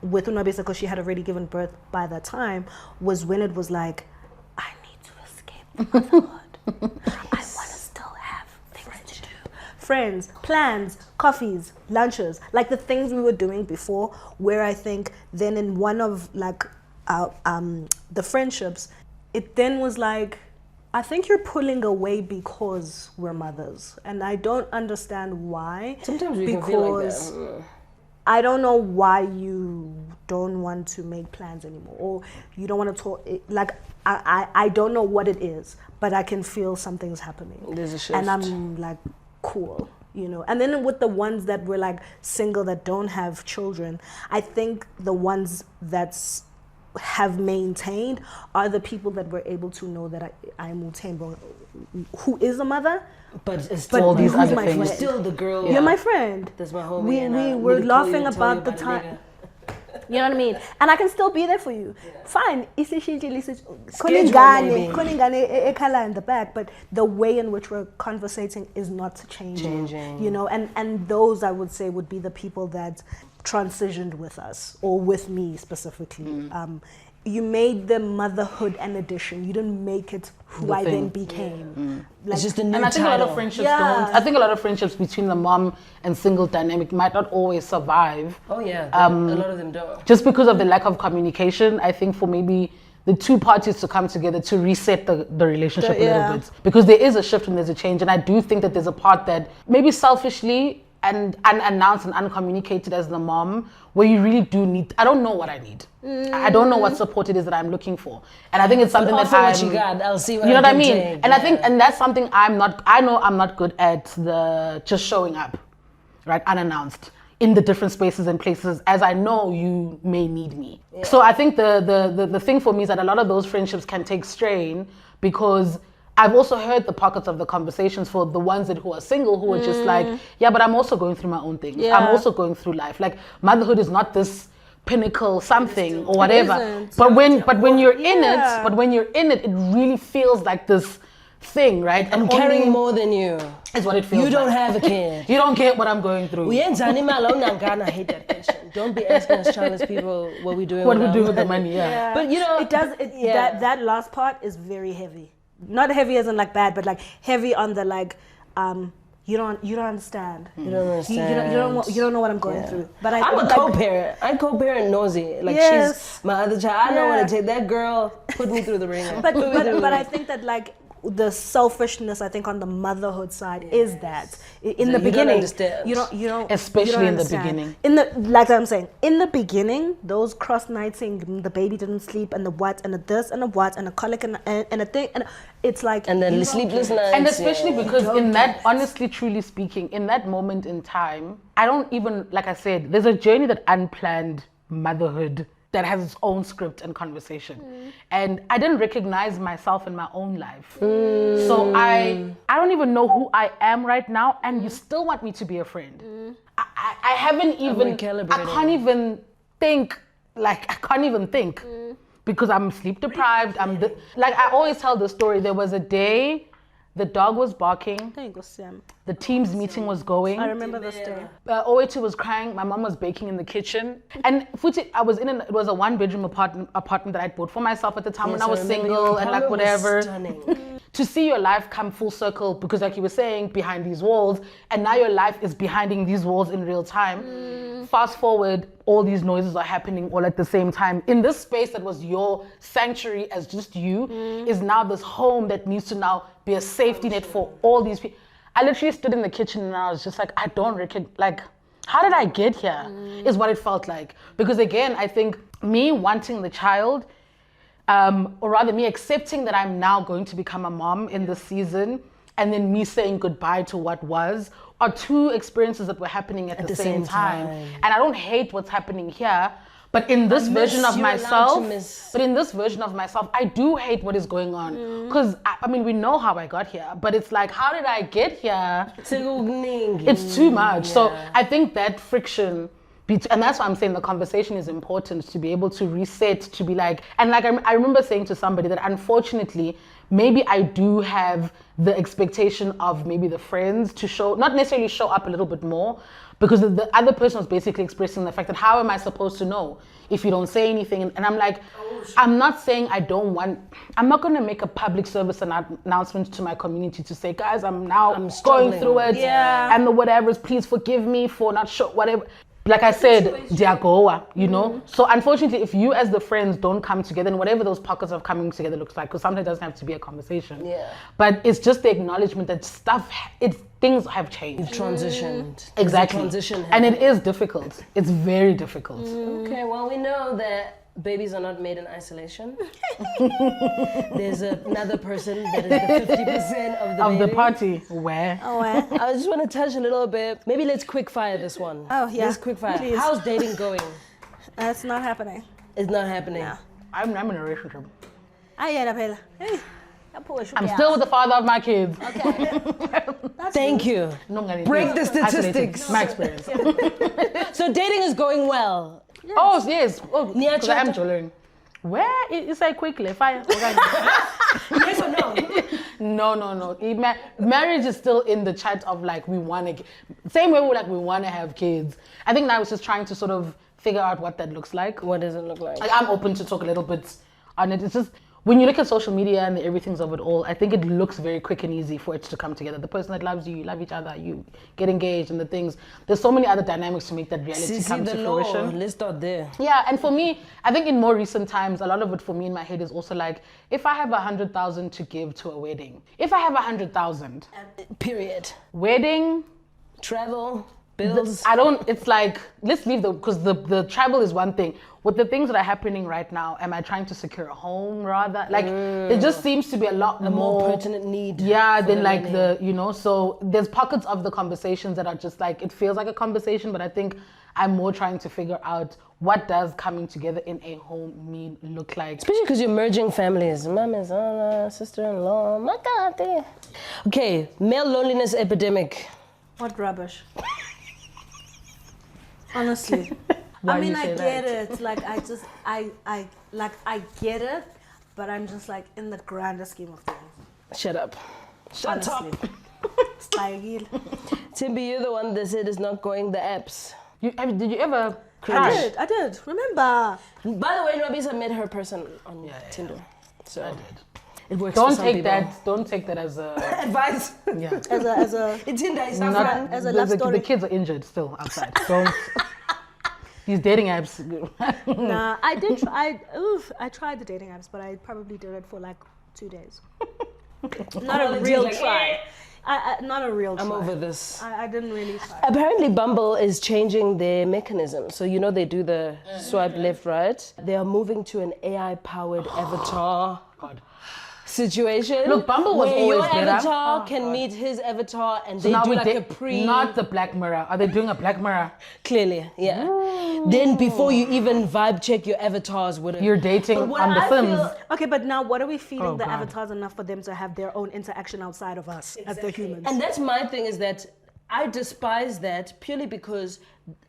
with Nwabisa because she had already given birth by that time, was when it was like, I need to escape motherhood. I want to still have things to do. Friends, plans, coffees, lunches, like the things we were doing before, where I think then in one of like the friendships, it then was like, I think you're pulling away because we're mothers. And I don't understand why. Sometimes we can feel like that. I don't know why you don't want to make plans anymore, or you don't want to talk. Like, I don't know what it is, but I can feel something's happening. There's a shift. And I'm like, cool, you know. And then with the ones that were like single, that don't have children, I think the ones that's have maintained are the people that were able to know that I'm Thembe, who is a mother. But it's But still all these who's other my things. friend? You're still the girl. You're my friend. That's my homie. We and, were need to call laughing you and tell you about the a time. nigga. You know what I mean? And I can still be there for you. Fine. Schedule, maybe. Koningane ekhala in the back, but the way in which we're conversating is not changing. You know, and those I would say would be the people that transitioned with us, or with me specifically. You made the motherhood an addition. You didn't make it who The I thing. then became. Like, It's just a new And I think a lot title. of friendships Yeah. don't. I think a lot of friendships between the mom and single dynamic might not always survive. Oh yeah, a lot of them don't. Just because of the lack of communication. I think for maybe the 2 parties to come together to reset the relationship a little bit. Because there is a shift and there's a change. And I do think that there's a part that maybe selfishly and unannounced and uncommunicated as the mom, where you really do need, I don't know what I need. I don't know what support it is that I'm looking for. And I think it's something that Offer what you got. I'll see what you know I what I can mean? take. And I think, and that's something I know I'm not good at, the just showing up, right? Unannounced in the different spaces and places, as I know you may need me. Yeah. So I think the thing for me is that a lot of those friendships can take strain, because I've also heard the pockets of the conversations for the ones who are single, who are just like, yeah, but I'm also going through my own things. Yeah. I'm also going through life. Like, motherhood is not this pinnacle something or whatever. isn't. But when you're in it, it really feels like this thing, right? I'm carrying more than you. Is what it feels You don't like. have a kid. You don't get what I'm going through. We ain't animal. I hate that question. Don't be asking us childless people what we doing. What we our do with the money. money, yeah. But you know, it does. That last part is very heavy. Not heavy as in like bad, but like heavy on the like. You don't understand. You don't understand. You don't know what I'm going through. But I'm a co-parent. I'm co-parent nosy. Like, Yes. she's my other child. I know what it takes. That girl put me through the ringer. But I think that like the selfishness, I think, on the motherhood side is that in the you don't beginning, understand. you don't, Especially you don't in the understand. beginning. Like I'm saying, in the beginning, those cross nights saying the baby didn't sleep and the what and the this and the what and the colic and a thing, and it's like, And then the sleepless nights. And especially because in that, honestly, truly speaking, in that moment in time, I don't even, like I said, there's a journey that unplanned motherhood that has its own script and conversation. And I didn't recognize myself in my own life. So I don't even know who I am right now, and you still want me to be a friend. I haven't even, I can't even think, because I'm sleep deprived. Like I always tell the story, there was a day the dog was barking, there you go, Sam. the team's meeting was going. I remember this day. OA2 was crying, my mom was baking in the kitchen. And Futi, I was it was a 1-bedroom apartment that I bought for myself at the time when I was single and like whatever. To see your life come full circle, because like you were saying, behind these walls, and now your life is behind these walls in real time. Fast forward, all these noises are happening all at the same time. In this space that was your sanctuary as just you, is now this home that needs to now be a safety net for all these people. I literally stood in the kitchen and I was just like, I don't reckon, like, how did I get here? Is what it felt like. Because again, I think me wanting the child, or rather me accepting that I'm now going to become a mom in this season, and then me saying goodbye to what was, are two experiences that were happening at the same time. And I don't hate what's happening here, but in this version of myself, I do hate what is going on. Because I mean, we know how I got here, but it's like, how did I get here? It's too much. So I think that friction, and that's why I'm saying the conversation is important, to be able to reset, to be like, and like I remember saying to somebody that unfortunately, maybe I do have the expectation of maybe the friends to show, not necessarily show up a little bit more, because the other person was basically expressing the fact that how am I supposed to know if you don't say anything? And I'm like, I'm not saying I'm not going to make a public service announcement to my community to say, guys, I'm going through it, and the whatevers, please forgive me for not sure, whatever. Like I said, Diagoa, you know? So unfortunately, if you as the friends don't come together, and whatever those pockets of coming together looks like, because sometimes it doesn't have to be a conversation. But it's just the acknowledgement that things have changed. You've transitioned. Exactly. And it is difficult. It's very difficult. Okay, well, we know that babies are not made in isolation. There's another person that is the 50% of the party. Where? I just want to touch a little bit. Maybe let's quick fire this one. Oh, yeah. Let's quick fire. Please. How's dating going? It's not happening. It's not happening. No. I'm in a relationship. I'm still with the father of my kids. Okay. Thank you. Break the statistics. My experience. So dating is going well. Yes. Oh, yes. Oh, because I am Jolene. Where is I quickly? Fire. Yes or no? No. Marriage is still in the chat of like, we want to, same way we want to have kids. I think now it's just trying to sort of figure out what that looks like. What does it look like? Like, I'm open to talk a little bit on it. It's just, when you look at social media and the everythings of it all, I think it looks very quick and easy for it to come together. The person that loves you, you love each other, you get engaged, and the things. There's so many other dynamics to make that reality come to fruition. Let's start there. Yeah, and for me, I think in more recent times, a lot of it for me in my head is also like, if I have 100,000 to give to a wedding, if I have 100,000, period. Wedding, travel, bills. It's like, let's leave because the travel is one thing. With the things that are happening right now, am I trying to secure a home rather? Like, it just seems to be a more pertinent need. Yeah, than like so there's pockets of the conversations that are just like, it feels like a conversation, but I think I'm more trying to figure out what does coming together in a home look like. Especially because you're merging families. Mom is sister-in-law, my God. Okay, male loneliness epidemic. What rubbish. Honestly. Why I mean, do you I say get that? it. Like, I get it, but I'm just like, in the grander scheme of things. Shut up. Shut up. Honestly. Thembe, you're the one that said it's not going the apps. Did you ever cry? I did. Remember. By the way, Nwabisa met her person on Tinder. So I did. It works. Don't take that as a advice. Yeah. As a Tinder is not as a love story. The kids are injured still outside. Don't. These dating apps. Nah, I did. I tried the dating apps, but I probably did it for like 2 days. Not a real try. Not a real try. I'm over this. I didn't really try. Apparently, Bumble is changing their mechanism. So, you know, they do the swipe left, right? They are moving to an AI-powered avatar situation. Look, Bumble was where always your better. avatar can meet his avatar and So they now do we like a pre... Not the Black Mirror. Are they doing a Black Mirror? Clearly, yeah. Then before you even vibe check your avatars with You're dating on the films. Okay, but now what are we feeding Oh, the God. avatars enough for them to have their own interaction outside of us as the humans? And that's my thing, is that I despise that purely because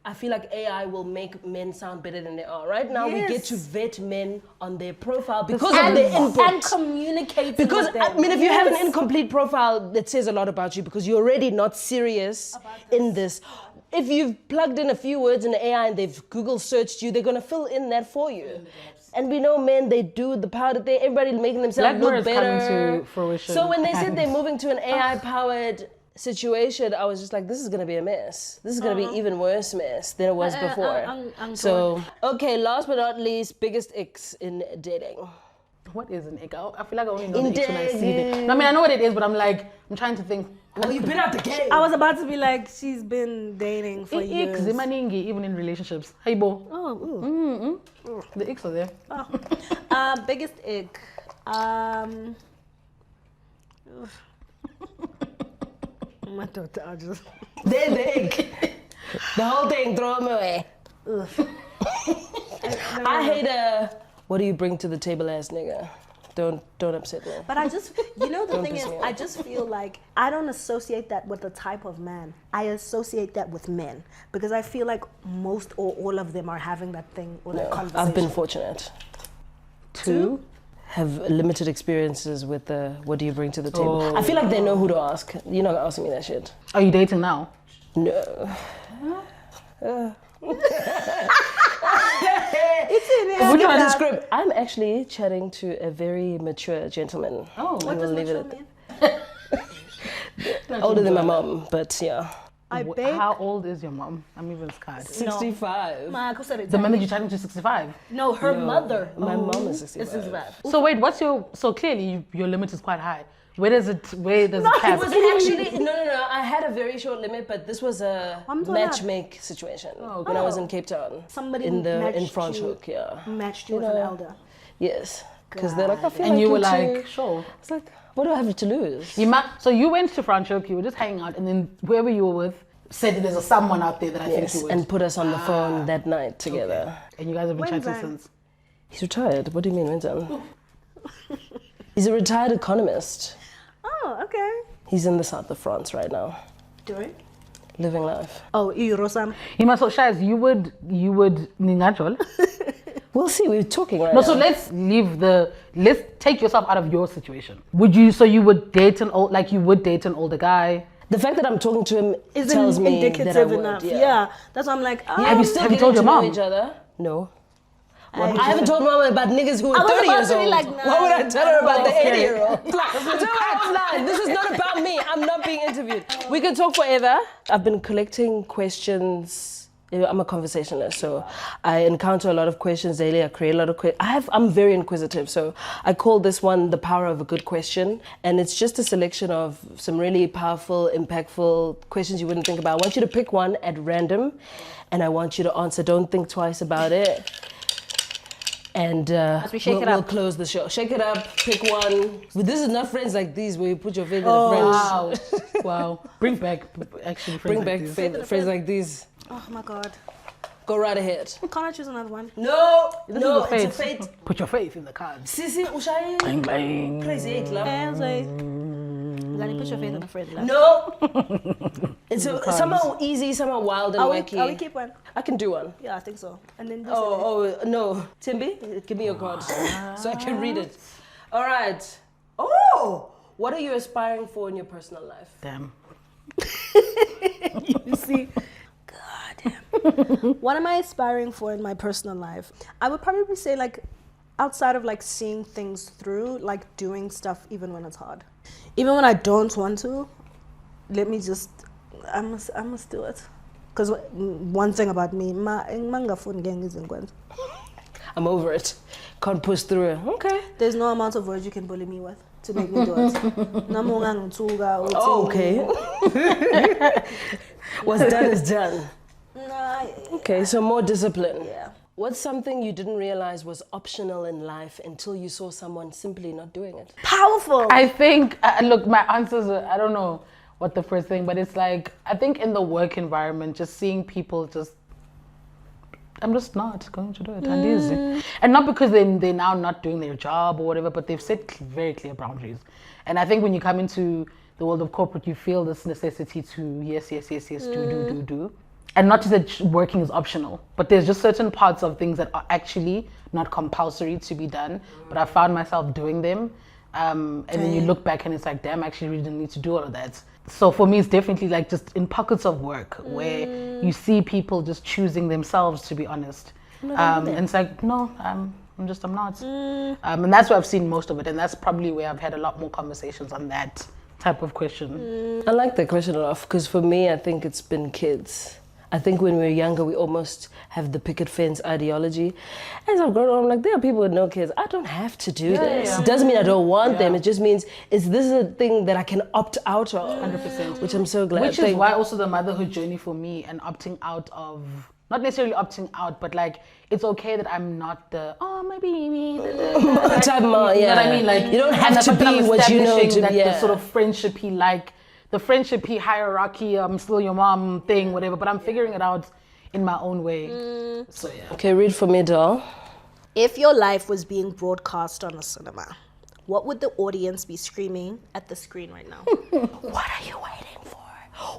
I feel like AI will make men sound better than they are. Right now, we get to vet men on their profile because of their input. And communicate Because, with them. I mean, if you have an incomplete profile, that says a lot about you because you're already not serious in this. If you've plugged in a few words in the AI and they've Google searched you, they're going to fill in that for you. And we know men, they do the powder thing. Everybody making themselves Black Mirror look is better. coming to fruition. So when they said they're moving to an AI-powered situation, I was just like, this is gonna be a mess. This is gonna be even worse mess than it was before. So, okay, last but not least, biggest icks in dating. What is an ick? I feel like I only know In the icks when I see dating. it. No, I mean, I know what it is, but I'm trying to think. Oh, you've been out the game. I was about to be like, she's been dating for Icks, years. zimaningi, even in relationships. Hey, bo. Oh, The icks are there. biggest ick. My daughter, I just. They're the ick. The whole thing, throw them away. I hate what do you bring to the table ass nigga? Don't upset me. But I just, you know, the Don't thing piss is, me off. I just feel like I don't associate that with the type of man. I associate that with men because I feel like most or all of them are having that thing or that conversation. I've been fortunate to have limited experiences with the what do you bring to the table. I feel like they know who to ask. You're not asking me that shit. Are you dating now? No. Would you describe? I'm actually chatting to a very mature gentleman. Oh, What does leave it mature at mean? older than my mom, but yeah. I bake. How old is your mom? I'm even scared. 65. The man that you're chatting to 65. No, her mother. My mom is 65. Is 65. So wait, so clearly your limit is quite high. Where does it It cap? was actually no. I had a very short limit, but this was a I'm sorry. matchmake situation when I was in Cape Town. Somebody in matched Franschhoek, you. yeah. Matched you with an elder. Yes, because they're like, I feel And like you were too. like, sure. It's like, what do I have to lose? So you went to Franschhoek, you were just hanging out, and then whoever you were with said there's someone out there that I think Yes, you would. and put us on the phone that night together. And you guys have been When's chatting that? since. He's retired. What do you mean, when's that? He's a retired economist. Oh, okay. He's in the south of France right now, Doing? living life. Oh, Irosam. So Chaz, you would ningajol. We'll see. We're talking right No, now. so let's take yourself out of your situation. You would date an older guy? The fact that I'm talking to him Isn't tells me that I indicative would. enough. Yeah. Yeah. That's why I'm like, oh. Have you still have you getting told your to know mom? each other? No. I I haven't told mom about niggas who I are was 30 about years to be old. like, Why would I tell her about the okay. 80-year-old? This is not about me. I'm not being interviewed. We can talk forever. I've been collecting questions. I'm a conversationalist, so I encounter a lot of questions daily. I create a lot of questions. I'm very inquisitive, so I call this one the power of a good question, and it's just a selection of some really powerful, impactful questions you wouldn't think about. I want you to pick one at random, and I want you to answer. Don't think twice about it. And we shake it we'll up. close the show. Shake it up, pick one. But this is not friends like these where you put your faith in a friend. Wow. Bring back Friends like these. Oh my God. Go right ahead. Can't I choose another one? No, This no, is a it's a fate. fate. Put your faith in the cards. Sisi, ushai. Bang, bang. Crazy club. Gani, put your faith on a friend. Love. No. It's somehow easy, somehow wild and wacky. Are we keep one? I can do one. Yeah, I think so. And then No. Thembe, give me your card so I can read it. All right. Oh, what are you aspiring for in your personal life? Damn. you see. God damn. What am I aspiring for in my personal life? I would probably say like outside of like seeing things through, like doing stuff even when it's hard. Even when I don't want to, I must do it. Because one thing about me, I'm over it. Can't push through it. Okay. there's no amount of words you can bully me with. to make me do it. Oh, okay. What's done is done. Nah, Okay, so more discipline. yeah. What's something you didn't realize was optional in life until you saw someone simply not doing it? Powerful. I think, look, my answers are, I don't know what the first thing, but it's like, I think in the work environment, just seeing people I'm just not going to do it. And not because they're now not doing their job or whatever, but they've set very clear boundaries. And I think when you come into the world of corporate, you feel this necessity to yes, do. And not just that working is optional, but there's just certain parts of things that are actually not compulsory to be done, but I found myself doing them. And then you look back and it's like, damn, I actually really didn't need to do all of that. So for me, it's definitely like just in pockets of work where you see people just choosing themselves, to be honest. And it's like, no, I'm not. And that's where I've seen most of it. And that's probably where I've had a lot more conversations on that type of question. I like that question a lot because for me, I think it's been kids. I think when we were younger, we almost have the picket fence ideology. As I've grown up, I'm like, there are people with no kids. I don't have to do this. Yeah. It doesn't mean I don't want them. It just means, is this a thing that I can opt out of? 100%. Which I'm so glad. Which is why also the motherhood journey for me and opting out of, not necessarily opting out, but like, it's okay that I'm not the, oh, my baby. Type mom, You know what I mean? Like, you don't have to be what you know to be. The sort of friendshipy, like, the friendshipy hierarchy, I'm still your mom thing, whatever, but I'm figuring it out in my own way. So yeah. Okay, read for me, doll. If your life was being broadcast on a cinema, what would the audience be screaming at the screen right now? What are you waiting for?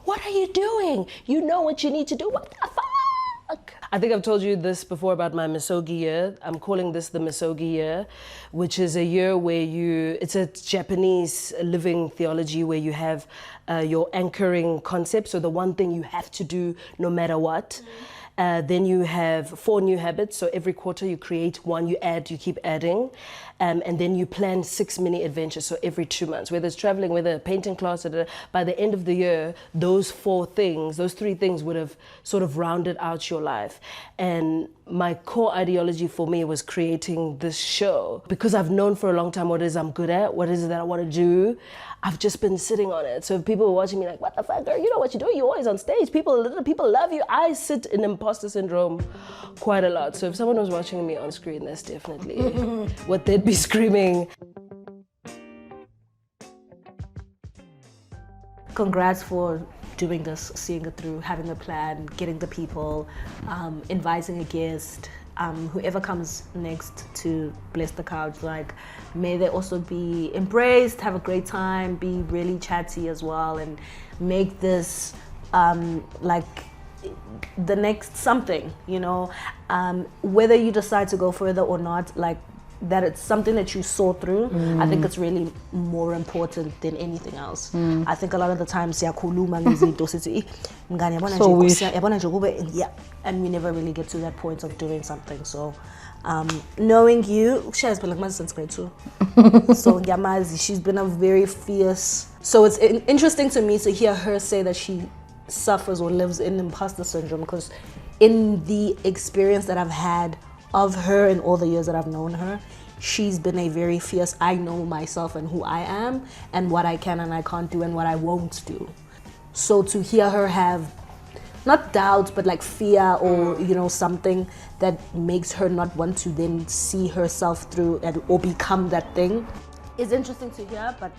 What are you doing? You know what you need to do. What the fuck? I think I've told you this before about my Misogi year. I'm calling this the Misogi year, which is a year where it's a Japanese living theology where you have your anchoring concept. So the one thing you have to do no matter what. Then you have 4 new habits. So every quarter you create one, you add, you keep adding. And then you plan 6 mini adventures. So every 2 months, whether it's traveling, whether a painting class, by the end of the year, those 3 things would have sort of rounded out your life. And my core ideology for me was creating this show because I've known for a long time what it is I'm good at, what is it that I want to do. I've just been sitting on it. So if people are watching me like, what the fuck, girl, you know what you're doing, you're always on stage. People love you. I sit in imposter syndrome quite a lot. So if someone was watching me on screen, that's definitely what they'd be screaming. Congrats for doing this, seeing it through, having a plan, getting the people, inviting a guest, whoever comes next to bless the couch, like, may they also be embraced, have a great time, be really chatty as well, and make this like the next something, you know, whether you decide to go further or not, like, that it's something that you saw through. I think it's really more important than anything else. I think a lot of the times siyakhuluma ngezinto sithi mngani yabona nje yabona nje kube, yeah, and we never really get to that point of doing something. So knowing you, Chaz been like my since grade 2. So Yamazi, she's been a very fierce. So it's interesting to me to hear her say that she suffers or lives in imposter syndrome, because in the experience that I've had of her in all the years that I've known her, she's been a very fierce, I know myself and who I am and what I can and I can't do and what I won't do. So to hear her have not doubt, but like fear or, you know, something that makes her not want to then see herself through or become that thing is interesting to hear, but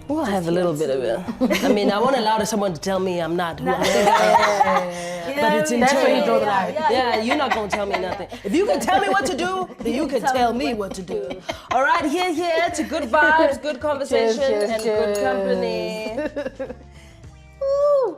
we'll have a little bit of it. I mean, I won't allow someone to tell me I'm not who I am. But it's That's where you internal. draw the line. Yeah, you're not going to tell me nothing. If you can tell me what to do, then you can tell me what to do. All right, here to good vibes, good conversation, Cheers, and cheers. good company. Woo.